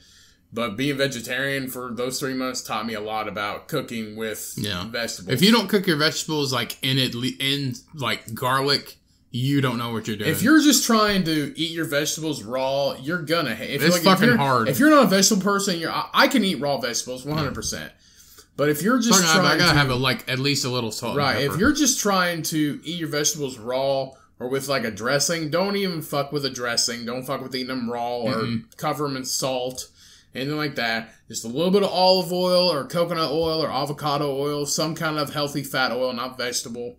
But being vegetarian for those 3 months taught me a lot about cooking with vegetables. If you don't cook your vegetables like in like garlic, you don't know what you're doing. If you're just trying to eat your vegetables raw, you're gonna hate. It's fucking hard. If you're not a vegetable person, I can eat raw vegetables 100%. But if you're just I gotta have at least a little salt. Right. And pepper. If you're just trying to eat your vegetables raw or with like a dressing, don't even fuck with a dressing. Don't fuck with eating them raw or cover them in salt. Anything like that. Just a little bit of olive oil or coconut oil or avocado oil. Some kind of healthy fat oil, not vegetable.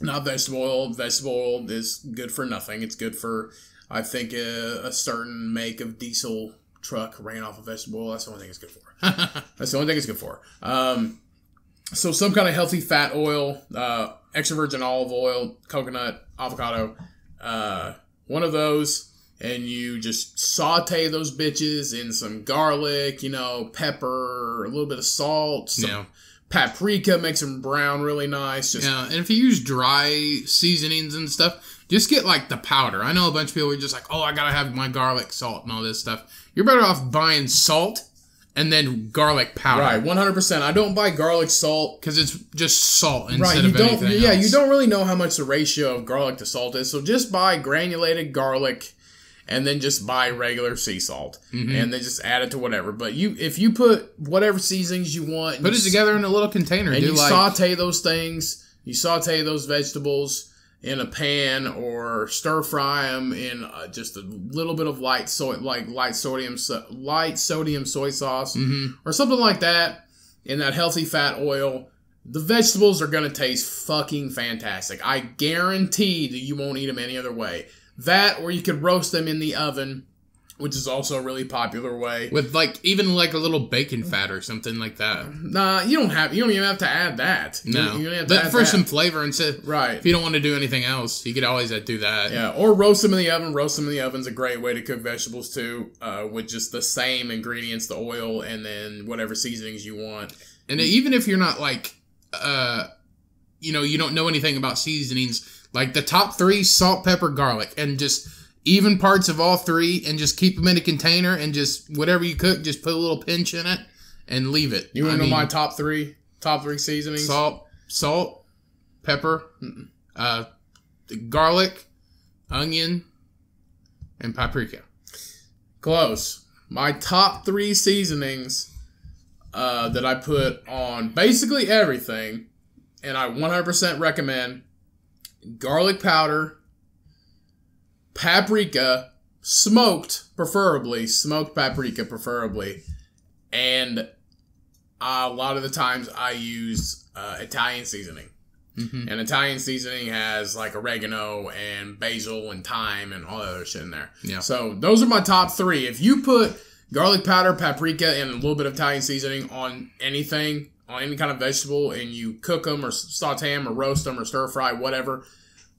Not vegetable oil. Vegetable oil is good for nothing. It's good for, I think, a certain make of diesel truck ran off of vegetable oil. That's the only thing it's good for. That's the only thing it's good for. So some kind of healthy fat oil, extra virgin olive oil, coconut, avocado, one of those, and you just saute those bitches in some garlic, pepper, a little bit of salt, some paprika makes them brown really nice. And if you use dry seasonings and stuff, just get like the powder. I know a bunch of people are just like, oh, I gotta have my garlic salt and all this stuff. You're better off buying salt and then garlic powder. Right, 100%. I don't buy garlic salt because it's just salt instead of anything else. Yeah, you don't really know how much the ratio of garlic to salt is, so just buy granulated garlic and then just buy regular sea salt. And then just add it to whatever. But if you put whatever seasonings you want... Put it together in a little container. And you saute those things. You saute those vegetables in a pan or stir fry them in just a little bit of light sodium soy sauce or something like that in that healthy fat oil. The vegetables are going to taste fucking fantastic. I guarantee that you won't eat them any other way. That, or you could roast them in the oven, which is also a really popular way. With even a little bacon fat or something like that. Nah, you don't even have to add that. No, you don't have to but add for that. Some flavor instead. Right. If you don't want to do anything else, you could always do that. Yeah, or roast them in the oven. Roast them in the oven's a great way to cook vegetables too, with just the same ingredients, the oil, and then whatever seasonings you want. And even if you're not you don't know anything about seasonings. Like the top 3, salt, pepper, garlic, and just even parts of all 3, and just keep them in a container, and just whatever you cook, just put a little pinch in it and leave it. You want to know my top 3 seasonings? Salt, pepper, garlic, onion, and paprika. Close. My top 3 seasonings that I put on basically everything, and I 100% recommend: garlic powder, paprika, smoked paprika preferably, and a lot of the times I use Italian seasoning. And Italian seasoning has like oregano and basil and thyme and all that other shit in there. Yeah. So those are my top 3. If you put garlic powder, paprika, and a little bit of Italian seasoning on anything, on any kind of vegetable, and you cook them or saute them or roast them or stir fry, whatever,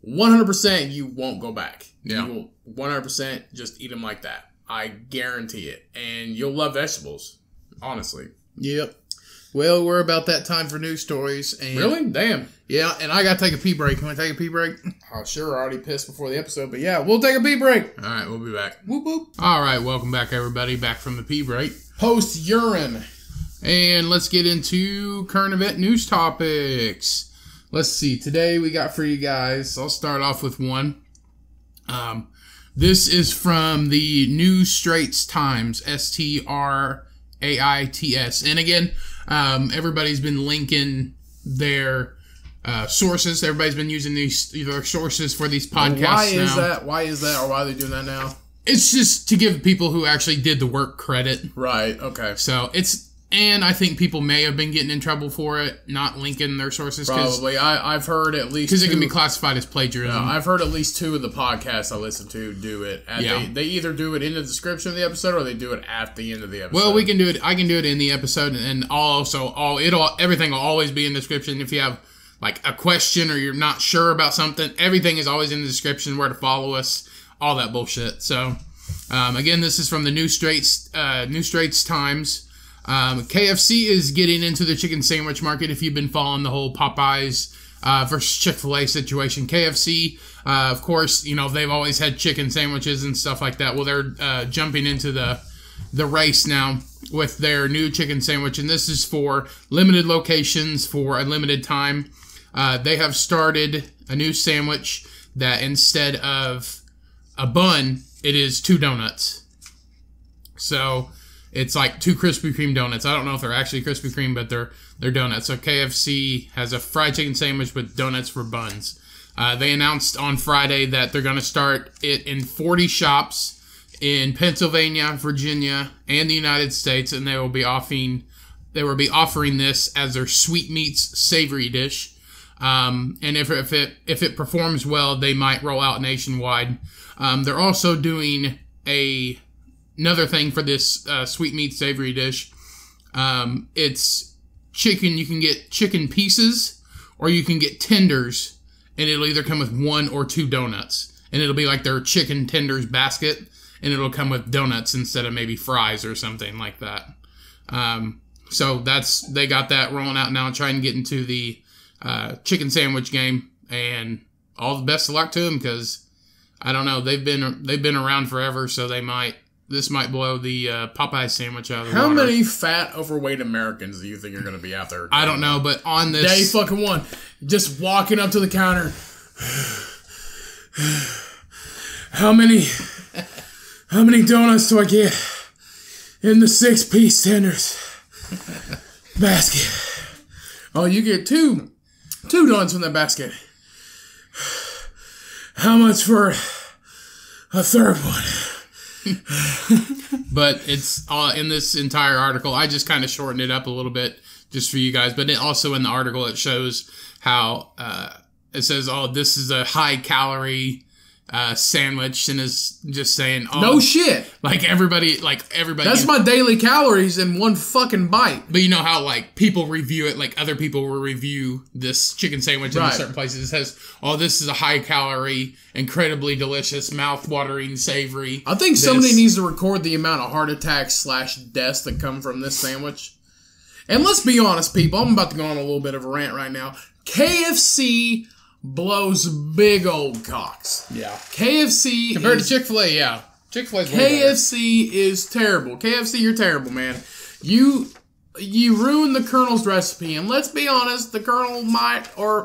100% you won't go back. Yeah. You will 100% just eat them like that. I guarantee it. And you'll love vegetables, honestly. Yep. Well, we're about that time for news stories. And really? Damn. Yeah, and I got to take a pee break. Can we take a pee break? Oh, sure. I already pissed before the episode, but yeah, we'll take a pee break. All right, we'll be back. Whoop, whoop. All right, welcome back, everybody. Back from the pee break. Post-urine. And let's get into current event news topics. Let's see. Today we got for you guys, I'll start off with one. This is from the New Straits Times, Straits. And again, everybody's been linking their sources. Everybody's been using their sources for these podcasts now. Why is that? Or why are they doing that now? It's just to give people who actually did the work credit. Right, okay. So and I think people may have been getting in trouble for it, not linking their sources. Probably. I've heard at least because it can be classified as plagiarism. I've heard at least 2 of the podcasts I listen to do it. They either do it in the description of the episode or they do it at the end of the episode. Well, we can do it. I can do it in the episode, and everything will always be in the description. If you have like a question or you're not sure about something, everything is always in the description. Where to follow us, all that bullshit. So, again, this is from the New Straits Times. KFC is getting into the chicken sandwich market. If you've been following the whole Popeyes versus Chick-fil-A situation, KFC, of course, they've always had chicken sandwiches and stuff like that. Well, they're jumping into the race now with their new chicken sandwich, and this is for limited locations for a limited time. They have started a new sandwich that instead of a bun, it is 2 donuts. So it's like 2 Krispy Kreme donuts. I don't know if they're actually Krispy Kreme, but they're donuts. So KFC has a fried chicken sandwich with donuts for buns. They announced on Friday that they're going to start it in 40 shops in Pennsylvania, Virginia, and the United States, and they will be offering this as their sweetmeats savory dish. And if it performs well, they might roll out nationwide. They're also doing another thing for this sweetmeat savory dish. It's chicken, you can get chicken pieces or you can get tenders, and it'll either come with 1 or 2 donuts. And it'll be like their chicken tenders basket, and it'll come with donuts instead of maybe fries or something like that. So they got that rolling out now, trying to get into the chicken sandwich game, and all the best of luck to them, because I don't know, they've been around forever, so this might blow the Popeye sandwich out of the water. How many fat, overweight Americans do you think are going to be out there? I don't know, but on this Day fucking one, just walking up to the counter. How many donuts do I get in the 6-piece tenders basket? Oh, you get two donuts from that basket. How much for a third one? But it's in this entire article. I just kind of shortened it up a little bit just for you guys. But also in the article, it shows how it says, "Oh, this is a high-calorie sandwich," and is just saying, "Oh, no shit." Like everybody. That's my daily calories in one fucking bite. But you know how like people review it, like other people will review this chicken sandwich in certain places. It says, "Oh, this is a high-calorie, incredibly delicious, mouth-watering, savory." I think somebody needs to record the amount of heart attacks / deaths that come from this sandwich. And let's be honest, people. I'm about to go on a little bit of a rant right now. KFC blows big old cocks. Yeah. KFC compared to Chick-fil-A, yeah. Chick-fil-A's way KFC is terrible. KFC, you're terrible, man. You ruined the Colonel's recipe, and let's be honest, the Colonel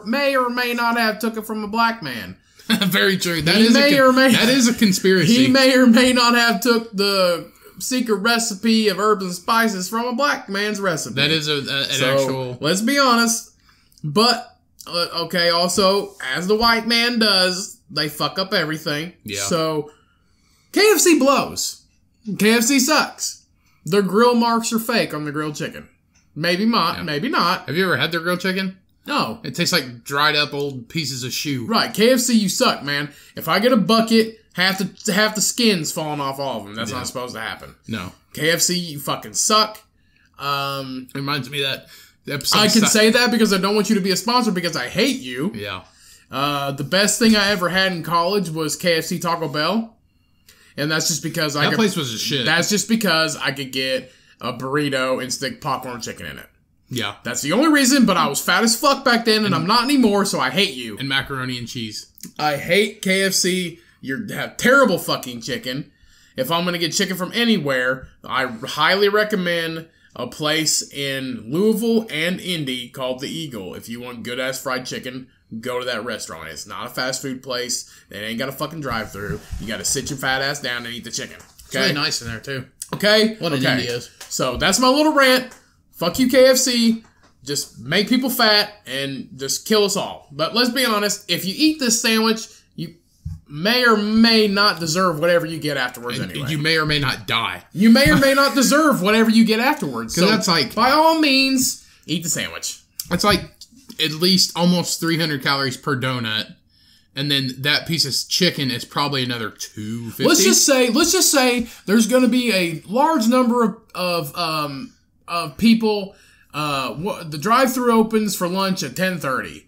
may or may not have took it from a black man. Very true. That is a conspiracy. He may or may not have took the secret recipe of herbs and spices from a black man's recipe. That is an actual... Let's be honest. But, okay, also, as the white man does, they fuck up everything. Yeah. So, KFC blows. KFC sucks. Their grill marks are fake on the grilled chicken. Maybe not, maybe not. Have you ever had their grilled chicken? No. It tastes like dried up old pieces of shoe. Right, KFC, you suck, man. If I get a bucket, half the skin's falling off all of them. That's not supposed to happen. No. KFC, you fucking suck. It reminds me of that episode. I can say that because I don't want you to be a sponsor because I hate you. Yeah. The best thing I ever had in college was KFC Taco Bell. And that's just because that place was a shit. That's just because I could get a burrito and stick popcorn chicken in it. Yeah. That's the only reason, but I was fat as fuck back then, and I'm not anymore, so I hate you. And macaroni and cheese. I hate KFC. You have terrible fucking chicken. If I'm going to get chicken from anywhere, I highly recommend a place in Louisville and Indy called The Eagle. If you want good-ass fried chicken, go to that restaurant. It's not a fast food place. They ain't got a fucking drive-thru. You got to sit your fat ass down and eat the chicken. Okay? It's really nice in there, too. Okay? What an Indy is. So, that's my little rant. Fuck you, KFC. Just make people fat and just kill us all. But let's be honest. If you eat this sandwich, you may or may not deserve whatever you get afterwards anyway. You may or may not die. You may or may not deserve whatever you get afterwards. So that's like... by all means, eat the sandwich. It's like at least almost 300 calories per donut. And then that piece of chicken is probably another 250. Let's just say there's going to be a large number of people. The drive-thru opens for lunch at 10:30.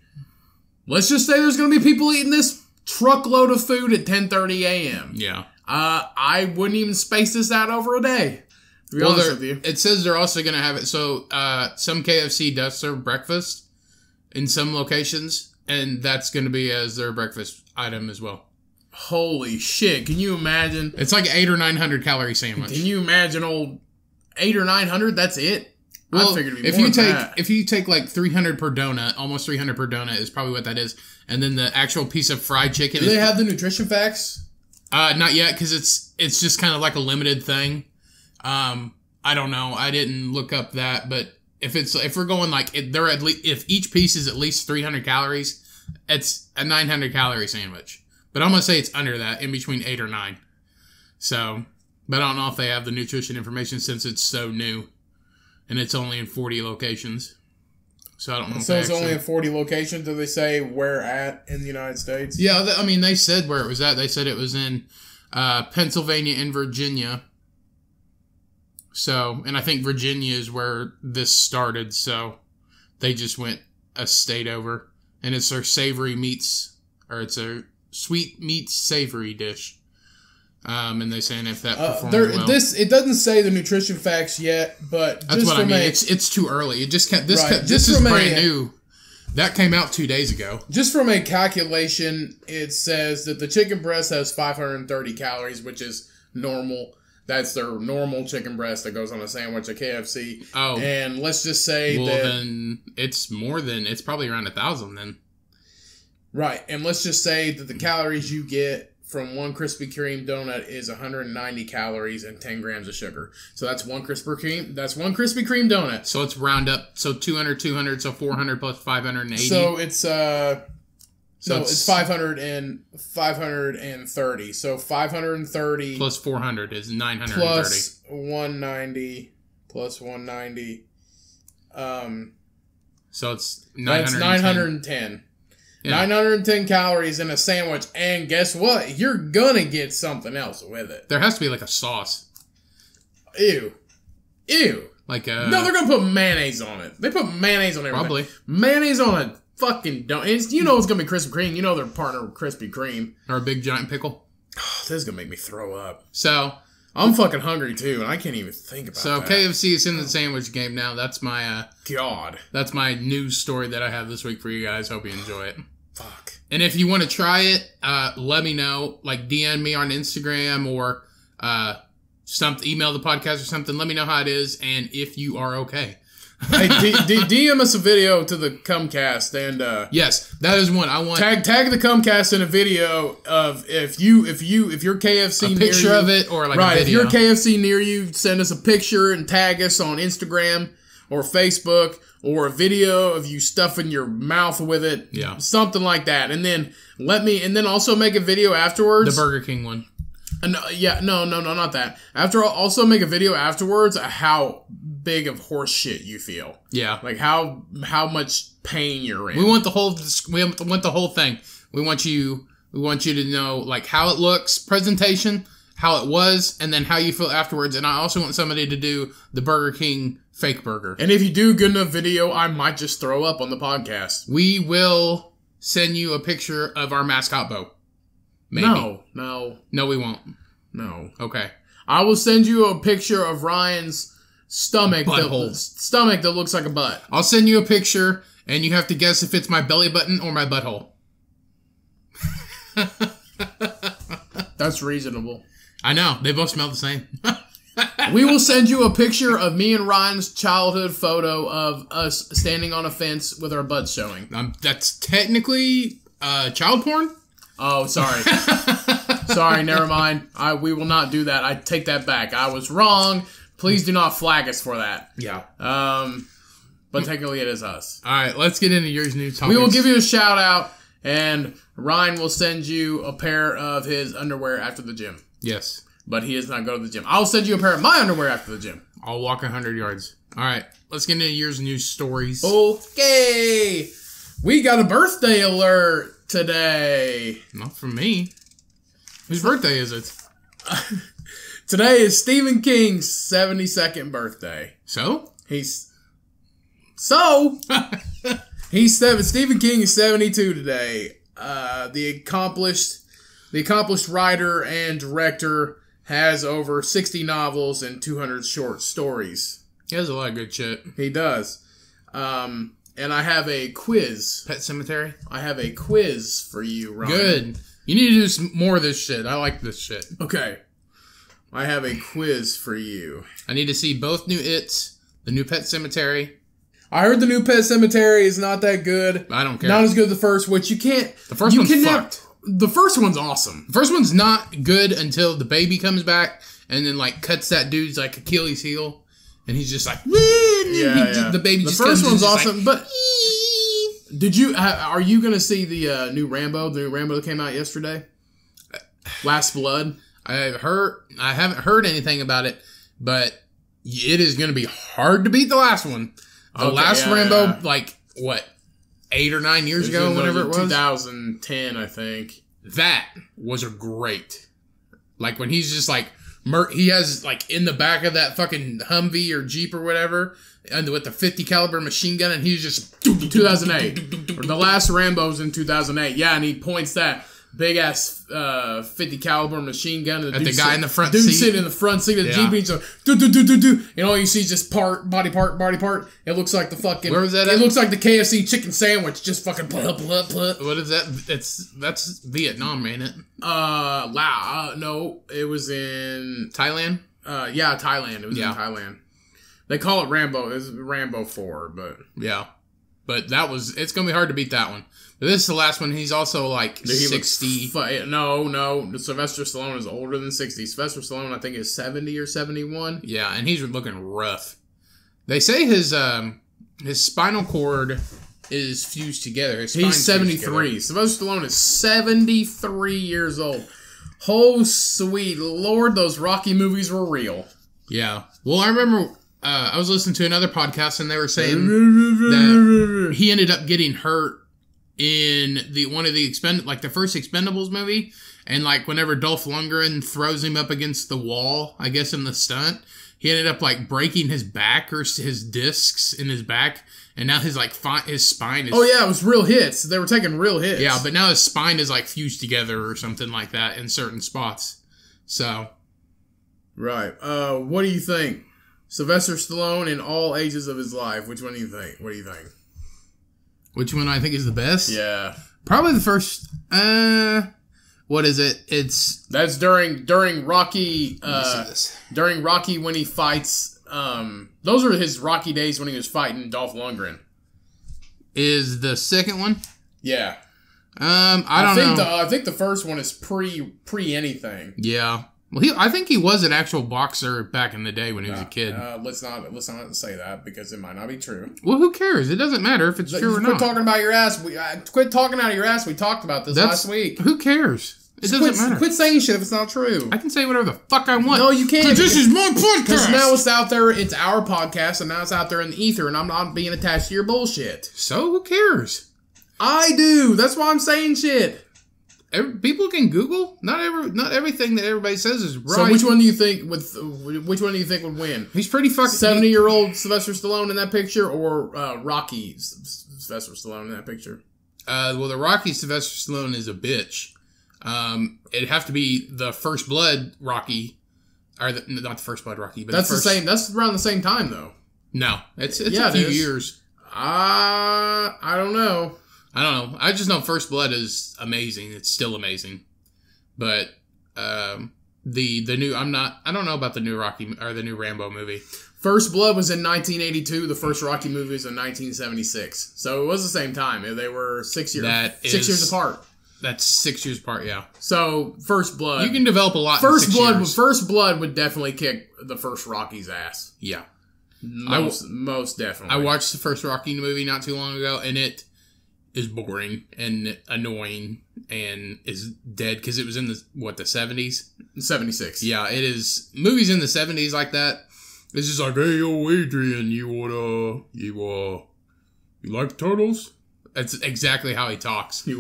Let's just say there's going to be people eating this truckload of food at 10:30 a.m. Yeah. I wouldn't even space this out over a day. To be honest with you. It says they're also going to have it. So some KFC does serve breakfast in some locations, and that's going to be as their breakfast item as well. Holy shit! Can you imagine? It's like 800 or 900 calorie sandwich. Can you imagine old 800 or 900? That's it. Well, if you take like 300 per donut, almost 300 per donut is probably what that is, and then the actual piece of fried chicken. Do they have the nutrition facts? Not yet, because it's just kind of like a limited thing. I don't know. I didn't look up that, but if we're going like if each piece is at least 300 calories, it's a 900 calorie sandwich. But I'm gonna say it's under that, in between 8 or 9. So, but I don't know if they have the nutrition information since it's so new. And it's only in 40 locations. So I don't know. So it's only in 40 locations. Do they say where at in the United States? Yeah, they said where it was at. They said it was in Pennsylvania and Virginia. So, and I think Virginia is where this started. So, they just went a state over. And it's their savory meats, or it's a sweet meats savory dish. And they're saying if that performs well. It doesn't say the nutrition facts yet, but that's what I mean. It's too early. It just can't. This is brand new. That came out 2 days ago. Just from a calculation, it says that the chicken breast has 530 calories, which is normal. That's their normal chicken breast that goes on a sandwich at KFC. Oh. And let's just say then it's probably around 1,000 then. Right. And let's just say that the calories you get from one Krispy Kreme donut is 190 calories and 10 grams of sugar. So that's one Krispy Kreme. That's one Krispy Kreme donut. So it's round up. So 200, so 400 plus 580. So it's it's 530. So 530 plus 400 is 930. Plus 190 plus 190. So it's 910. That's 910. Yeah. 910 calories in a sandwich, and guess what? You're gonna get something else with it. There has to be like a sauce. Ew. Like no, they're gonna put mayonnaise on it. They put mayonnaise on everything. Probably mayonnaise on a fucking donut. You know it's gonna be Krispy Kreme. You know they're partnered with Krispy Kreme. Or a big giant pickle. This is gonna make me throw up. So I'm fucking hungry too, and I can't even think about that. So KFC is in the sandwich game now. That's my God. That's my news story that I have this week for you guys. Hope you enjoy it. Fuck. And if you want to try it, let me know. Like DM me on Instagram or email the podcast or something. Let me know how it is and if you are okay. Hey, DM us a video to the Cumcast and yes, that is one I want. Tag the Cumcast in a video of if you're KFC, a picture near you, of it or like right. A video. If you're KFC near you, send us a picture and tag us on Instagram or Facebook. Or a video of you stuffing your mouth with it. Yeah. Something like that. And then also make a video afterwards. The Burger King one. No, not that. Also make a video afterwards of how big of horse shit you feel. Yeah. Like how much pain you're in. We want the whole thing. We want you to know like how it looks, presentation, how it was, and then how you feel afterwards. And I also want somebody to do the Burger King fake burger. And if you do good enough video, I might just throw up on the podcast. We will send you a picture of our mascot Bo. Maybe. No, we won't. No. Okay. I will send you a picture of Ryan's stomach. Stomach that looks like a butt. I'll send you a picture, and you have to guess if it's my belly button or my butthole. That's reasonable. I know. They both smell the same. We will send you a picture of me and Ryan's childhood photo of us standing on a fence with our butts showing. That's technically child porn? Oh, sorry. Sorry, never mind. We will not do that. I take that back. I was wrong. Please do not flag us for that. Yeah. But technically it is us. All right, let's get into yours new topics. We will give you a shout out, and Ryan will send you a pair of his underwear after the gym. Yes. But he does not go to the gym. I'll send you a pair of my underwear after the gym. I'll walk 100 yards. All right. Let's get into yours news stories. Okay. We got a birthday alert today. Not from me. Whose birthday is it? Today is Stephen King's 72nd birthday. Stephen King is 72 today. The accomplished writer and director has over 60 novels and 200 short stories. He has a lot of good shit. He does. And I have a quiz. Pet Sematary? I have a quiz for you, Ryan. Good. You need to do some more of this shit. I like this shit. Okay. I have a quiz for you. I need to see both new It's, the new Pet Sematary. I heard the new Pet Sematary is not that good. I don't care. Not as good as the first, which you can't... The first one's fucked. The first one's awesome. The first one's not good until the baby comes back and then like cuts that dude's like Achilles heel, and he's just like, yeah. The baby. The just first comes one's awesome, like, but did you? Are you gonna see the new Rambo? The new Rambo that came out yesterday, Last Blood. I haven't heard anything about it, but it is gonna be hard to beat the last one. The last Rambo, like what? 8 or 9 years ago, whenever it was. 2010, I think. That was a great. Like, when he's just, like, he has like in the back of that fucking Humvee or Jeep or whatever, and with the 50 caliber machine gun, and he's just 2008. The last Rambo's in 2008. Yeah, and he points that big ass 50 caliber machine gun at the guy in the front seat. seat. Dude sitting in the front seat of the Jeep, and he's like, do. And all you see is just body part. It looks like the fucking. Where was that? It looks like the KFC chicken sandwich, just fucking plug. What is that? That's Vietnam, ain't it? No, it was in Thailand. Yeah, Thailand. It was in Thailand. They call it Rambo. It was Rambo 4, but yeah, but it's gonna be hard to beat that one. But this is the last one. He's also like 60. No. Sylvester Stallone is older than 60. Sylvester Stallone, I think, is 70 or 71. Yeah, and he's looking rough. They say his spinal cord is fused together. He's 73. Sylvester Stallone is 73 years old. Oh, sweet Lord, those Rocky movies were real. Yeah. Well, I remember I was listening to another podcast, and they were saying that he ended up getting hurt in one of the the first Expendables movie, and like whenever Dolph Lundgren throws him up against the wall, I guess in the stunt, he ended up like breaking his back or his discs in his back, and now his spine is. Oh yeah, it was real hits. They were taking real hits. Yeah, but now his spine is like fused together or something like that in certain spots. So, right. What do you think? Sylvester Stallone in all ages of his life. Which one do you think? What do you think? Which one I think is the best? Yeah. Probably the first. What is it? That's during Rocky. During Rocky when he fights. Those are his Rocky days when he was fighting Dolph Lundgren. Is the second one? Yeah. I don't know. I think the first one is pre anything. Yeah. Well, I think he was an actual boxer back in the day when he was a kid. Let's not say that because it might not be true. Well, who cares? It doesn't matter if it's true or not. Quit talking about your ass. Quit talking out of your ass. We talked about this last week. Who cares? It doesn't matter. Quit saying shit if it's not true. I can say whatever the fuck I want. No, you can't. Because this is my podcast. Because now it's out there. It's our podcast, and now it's out there in the ether, and I'm not being attached to your bullshit. So who cares? I do. That's why I'm saying shit. People can Google. Not everything that everybody says is right. So which one do you think would win? He's pretty fucking 70-year-old Sylvester Stallone in that picture, or Rocky Sylvester Stallone in that picture? Well, the Rocky Sylvester Stallone is a bitch. It'd have to be the First Blood Rocky, or not the First Blood Rocky, but that's the same. That's around the same time though. No, it's a few years. I don't know. I don't know. I just know First Blood is amazing. It's still amazing. But the new I don't know about the new Rocky or the new Rambo movie. First Blood was in 1982. The first Rocky movie was in 1976. So it was the same time. They were 6 years. 6 years apart. That's 6 years apart. Yeah. So First Blood. You can develop a lot. First Blood would definitely kick the first Rocky's ass. Yeah. Most definitely. I watched the first Rocky movie not too long ago, and it is boring and annoying and is dead because it was in the 70s? 76. Yeah, it is. Movies in the 70s like that, it's just like, hey, yo, Adrian, you like turtles? That's exactly how he talks. He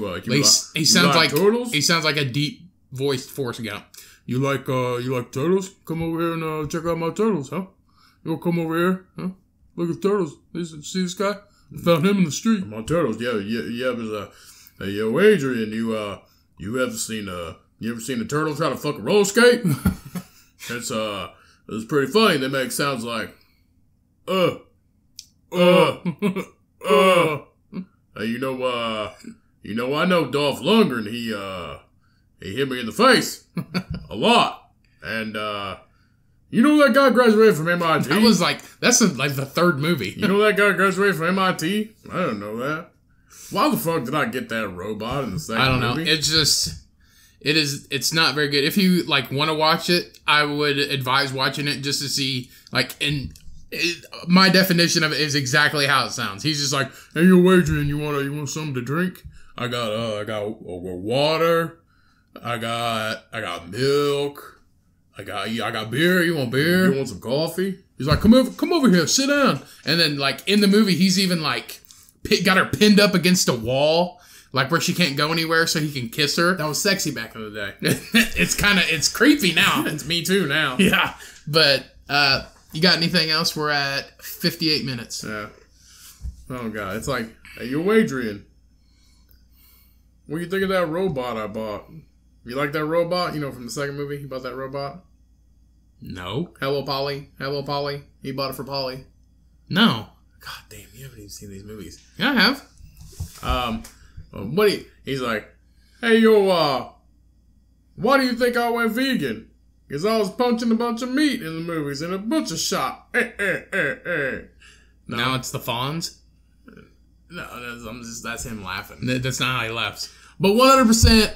sounds like turtles? He sounds like a deep voiced Forrest Gump. You like turtles? Come over here and check out my turtles, huh? You wanna come over here, huh? Look at the turtles. See this guy? I found him in the street. My turtles, yeah. But hey, yo, Adrian, you ever seen a turtle try to fuck a roller skate? It's pretty funny. They make sounds like, Hey, I know Dolph Lundgren. He hit me in the face a lot, and you know that guy graduated from MIT? That's the third movie. You know that guy graduated from MIT? I don't know that. Why the fuck did I get that robot in the second movie? I don't know. It's not very good. If you want to watch it, I would advise watching it just to see my definition of it is exactly how it sounds. He's just like, hey, yo, Adrian, you want something to drink? I got water. I got milk. I got beer. You want beer? You want some coffee? He's like, come over here, sit down. And then in the movie, he's even got her pinned up against a wall, Like where she can't go anywhere so he can kiss her. That was sexy back in the day. It's creepy now. It's me too now. Yeah. But, you got anything else? We're at 58 minutes. Yeah. Oh, God. It's like, hey, yo, Adrian. What do you think of that robot I bought? You like that robot? You know, from the second movie? You bought that robot? No. Hello, Polly. Hello, Polly. He bought it for Polly. No. God damn, you haven't even seen these movies. Yeah, I have. He's like, hey, yo, why do you think I went vegan? Because I was punching a bunch of meat in the movies in a butcher shop. No. Now it's the Fonz? No, that's him laughing. That's not how he laughs. But 100%,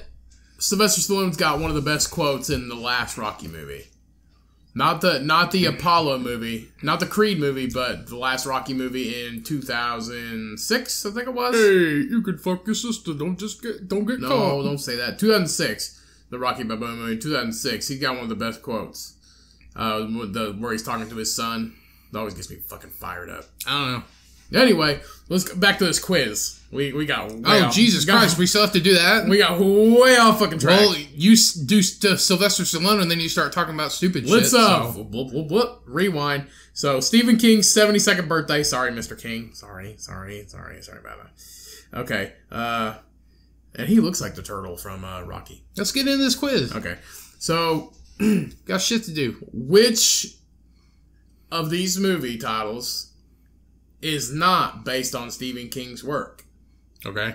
Sylvester Stallone's got one of the best quotes in the last Rocky movie. Not the Apollo movie, not the Creed movie, but the last Rocky movie in 2006, I think it was. Hey, you could fuck your sister. Don't get caught. No, don't say that. 2006, the Rocky Balboa movie. 2006, he got one of the best quotes. Where he's talking to his son. It always gets me fucking fired up. I don't know. Anyway, let's go back to this quiz. We got way off. Jesus Christ, we still have to do that? We got way off fucking track. Well, you do Sylvester Stallone and then you start talking about stupid shit. Let's rewind. So, Stephen King's 72nd birthday. Sorry, Mr. King. Sorry about that. Okay. And he looks like the turtle from Rocky. Let's get into this quiz. Okay. So, got shit to do. Which of these movie titles is not based on Stephen King's work? Okay.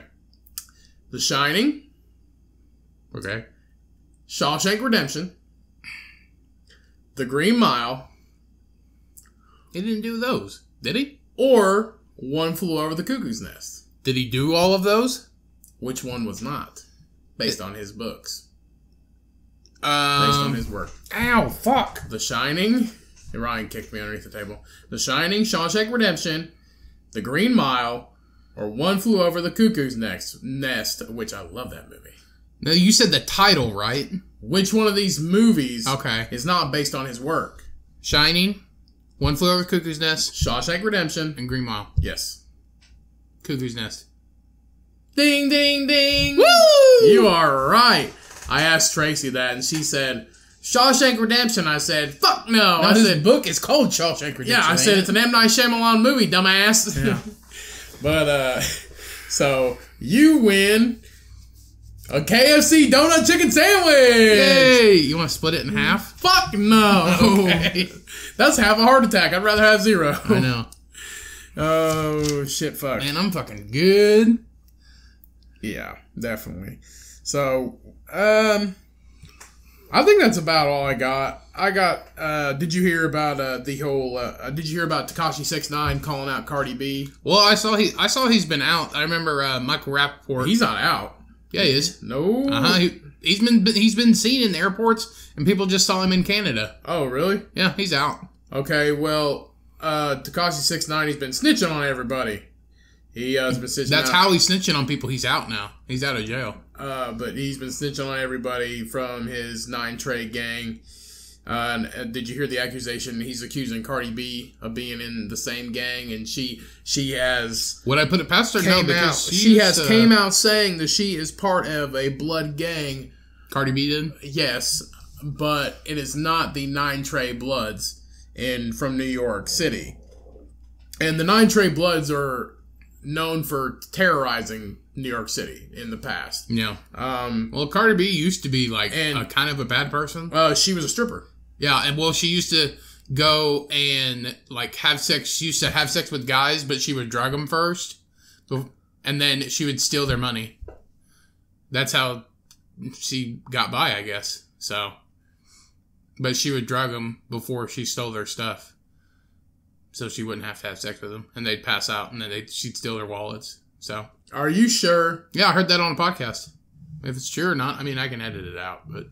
The Shining. Okay. Shawshank Redemption. The Green Mile. He didn't do those, did he? Or One Flew Over the Cuckoo's Nest. Did he do all of those? Which one was not? Based on his books. Based on his work. Ow, fuck. The Shining. Ryan kicked me underneath the table. The Shining, Shawshank Redemption, The Green Mile, or One Flew Over the Cuckoo's Nest, which I love that movie. No, you said the title, right? Which one of these movies okay. is not based on his work? Shining, One Flew Over the Cuckoo's Nest, Shawshank Redemption, and Green Mile. Yes. Cuckoo's Nest. Ding, ding, ding. Woo! You are right. I asked Tracy that, and she said, Shawshank Redemption. I said, fuck no. I said, book is called Shawshank Redemption. Yeah, I said, it's an M. Night Shyamalan movie, dumbass. Yeah. But, so, you win a KFC donut chicken sandwich. Yay! You want to split it in half? Fuck no. Okay. That's half a heart attack. I'd rather have 0. I know. Oh, shit, fuck. Man, I'm fucking good. Yeah, definitely. So, I think that's about all I got. Did you hear about did you hear about Tekashi 6ix9ine calling out Cardi B? Well, I saw he's been out. I remember Michael Rappaport. He's not out. Yeah, he is. No. He's been seen in airports, and people just saw him in Canada. Oh, really? Yeah, he's out. Okay, well, Tekashi 6ix9ine, he's been snitching on everybody. He has been snitching. That's how he's snitching on people. He's out now. He's out of jail. But he's been snitching on everybody from his 9 Trey gang. And did you hear the accusation? He's accusing Cardi B of being in the same gang, and she has. Would I put it past her? No, because she has came out saying that she is part of a blood gang. Cardi B did? Yes, but it is not the 9 Trey Bloods from New York City. And the 9 Trey Bloods are known for terrorizing New York City in the past. Yeah. Well, Cardi B used to be like a kind of a bad person. She was a stripper. Yeah, and well, she used to go and like have sex. She used to have sex with guys, but she would drug them first, and then she would steal their money. That's how she got by, I guess. So, but she would drug them before she stole their stuff, so she wouldn't have to have sex with them, and they'd pass out, and then she'd steal their wallets. So, are you sure? Yeah, I heard that on a podcast. If it's true or not, I mean, I can edit it out, but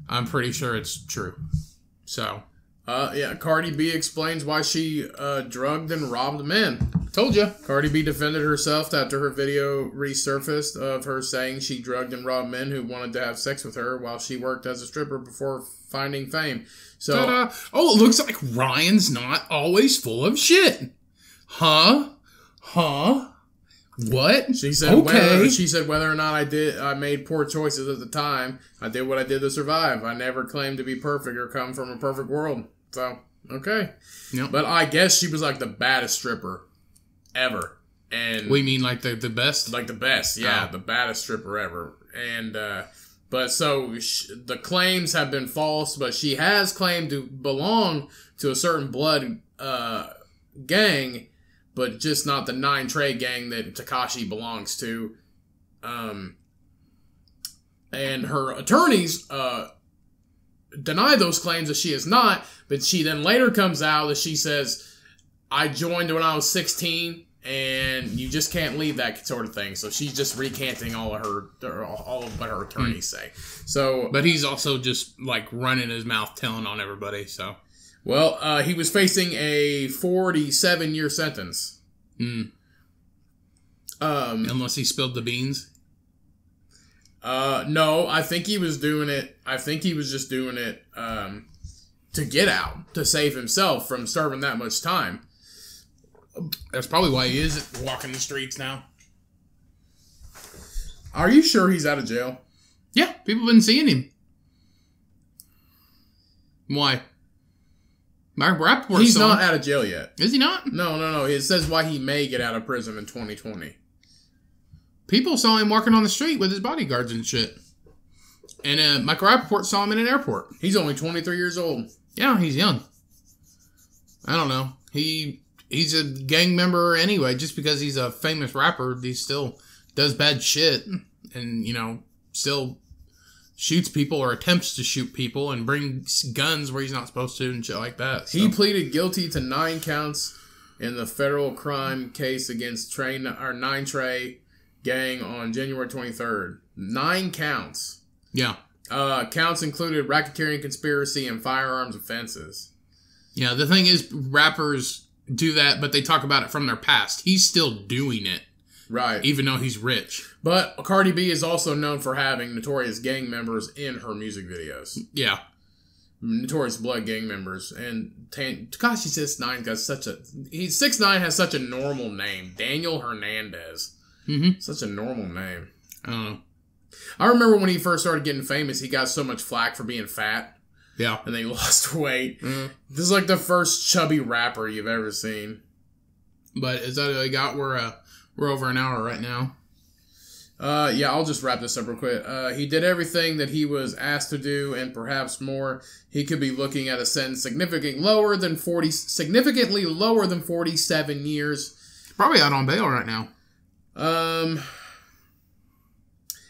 I'm pretty sure it's true. So, yeah, Cardi B explains why she drugged and robbed men. Told you. Cardi B defended herself after her video resurfaced of her saying she drugged and robbed men who wanted to have sex with her while she worked as a stripper before finding fame. So, ta-da. Oh, it looks like Ryan's not always full of shit. Huh? What? She said, okay. She said whether or not I made poor choices at the time, I did what I did to survive. I never claimed to be perfect or come from a perfect world. So, okay. Yep. But I guess she was like the baddest stripper ever. And we mean like the best? Like the best, yeah. Oh. The baddest stripper ever. And, but so the claims have been false, but she has claimed to belong to a certain blood gang, but just not the 9 Trey gang that Tekashi belongs to. And her attorneys deny those claims that she is not, but she then later comes out that she says, I joined when I was 16, and you just can't leave that sort of thing. So she's just recanting all of what her attorneys say. So, but he's also just like running his mouth, telling on everybody. So, well, he was facing a 47-year sentence. Unless he spilled the beans. No, I think he was doing it. I think he was just doing it to get out, to save himself from serving that much time. That's probably why he is walking the streets now. Are you sure he's out of jail? Yeah, people have been seeing him. Why? Mark Rappaport. He's not out of jail yet. Is he not? No. It says why he may get out of prison in 2020. People saw him walking on the street with his bodyguards and shit. And Michael Rappaport saw him in an airport. He's only 23 years old. Yeah, he's young. I don't know. He's a gang member anyway. Just because he's a famous rapper, he still does bad shit. And, still shoots people or attempts to shoot people and brings guns where he's not supposed to and shit like that. So. He pleaded guilty to 9 counts in the federal crime case against 9 Trey gang on January 23rd. 9 counts. Yeah. Counts included racketeering, conspiracy, and firearms offenses. Yeah, the thing is, rappers do that, but they talk about it from their past. He's still doing it. Right. Even though he's rich. But Cardi B is also known for having notorious gang members in her music videos. Yeah. Notorious blood gang members. And Tekashi 6ix9ine got such a... 6ix9ine has such a normal name. Daniel Hernandez. Mm-hmm. Such a normal name. I don't know. I remember when he first started getting famous, he got so much flack for being fat. Yeah. And then he lost weight. Mm-hmm. This is like the first chubby rapper you've ever seen. But is that all you got? We're over an hour right now. Yeah, I'll just wrap this up real quick. He did everything that he was asked to do, and perhaps more. He could be looking at a sentence significantly lower than 47 years. Probably out on bail right now.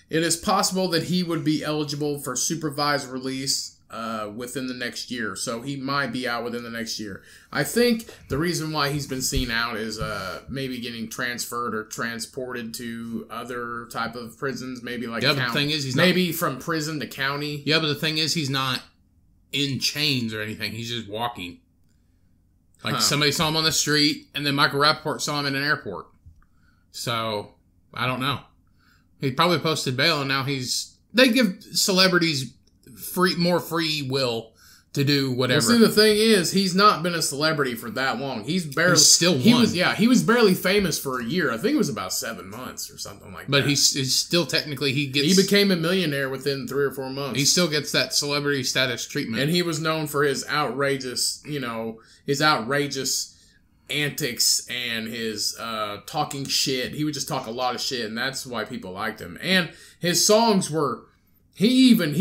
It is possible that he would be eligible for supervised release within the next year. So he might be out within the next year. I think the reason why he's been seen out is maybe getting transferred or transported to other type of prisons. Maybe like but the thing is, he's maybe from prison to county. Yeah, but the thing is, he's not in chains or anything. He's just walking. Like somebody saw him on the street, and then Michael Rappaport saw him in an airport. So I don't know. He probably posted bail, and now they give celebrities more free will to do whatever. Well, see, the thing is, he's not been a celebrity for that long. He's still he was barely famous for a year. I think it was about 7 months or something like that. But he's still technically he became a millionaire within 3 or 4 months. He still gets that celebrity status treatment, and he was known for his outrageous antics and his talking shit. He would just talk a lot of shit, and that's why people liked him. And his songs were. He even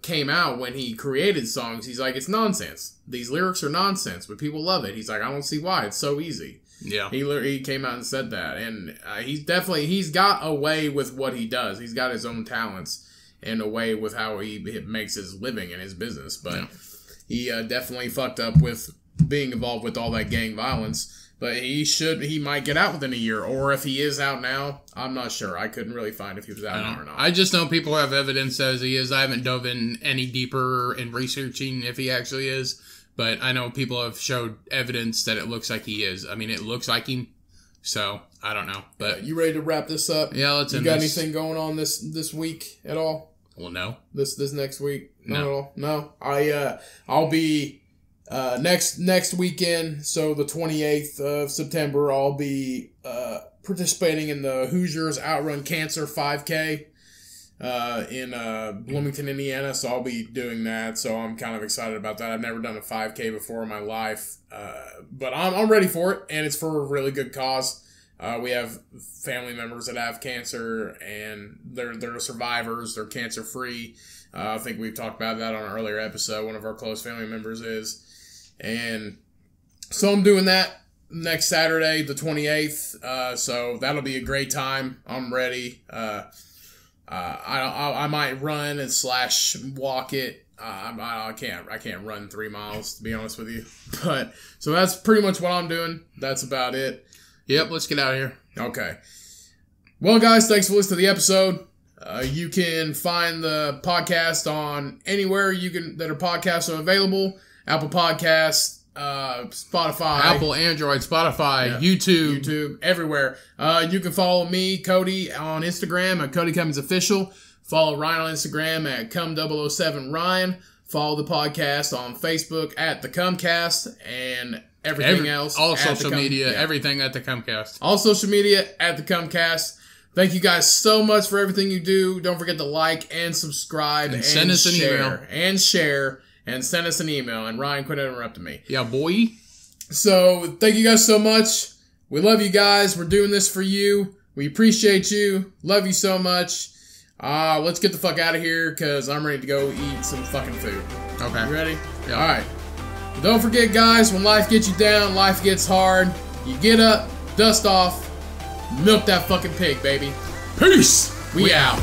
came out when he created songs. He's like, it's nonsense. These lyrics are nonsense, but people love it. He's like, I don't see why. It's so easy. Yeah. He came out and said that, and he's got a way with what he does. He's got his own talents and a way with how he makes his living in his business. But he definitely fucked up with being involved with all that gang violence. But he might get out within a year. Or if he is out now, I'm not sure. I couldn't really find if he was out now or not. I just know people have evidence as he is. I haven't dove in any deeper in researching if he actually is. But I know people have showed evidence that it looks like he is. I mean, it looks like him. So, I don't know. But you ready to wrap this up? Yeah, let's end this. You got anything going on this week at all? Well, no. This next week? Not at all? No. I'll be Next weekend, so the 28th of September, I'll be participating in the Hoosiers Outrun Cancer 5K in Bloomington, Indiana. So I'll be doing that. So I'm kind of excited about that. I've never done a 5K before in my life, but I'm ready for it, and it's for a really good cause. We have family members that have cancer, and they're survivors. They're cancer free. I think we've talked about that on an earlier episode. One of our close family members is. And so I'm doing that next Saturday, the 28th. So that'll be a great time. I'm ready. I might run and / walk it. I can't run 3 miles, to be honest with you. But so that's pretty much what I'm doing. That's about it. Yep, let's get out of here. Okay. Well, guys, thanks for listening to the episode. You can find the podcast on anywhere that are podcasts are available. Apple Podcasts, Spotify. Apple, Android, Spotify, YouTube, everywhere. You can follow me, Cody, on Instagram at Cody Cummings Official. Follow Ryan on Instagram at Cum007Ryan. Follow the podcast on Facebook at The Cumcast and everything else. All social media, everything at The Cumcast. All social media at The Cumcast. Thank you guys so much for everything you do. Don't forget to like and subscribe and send us an email. And share. And send us an email. And Ryan, quit interrupting me. Yeah, boy. So, thank you guys so much. We love you guys. We're doing this for you. We appreciate you. Love you so much. Let's get the fuck out of here, because I'm ready to go eat some fucking food. Okay. You ready? Yeah. Alright. Don't forget, guys, when life gets you down, life gets hard, you get up, dust off, milk that fucking pig, baby. Peace. We out.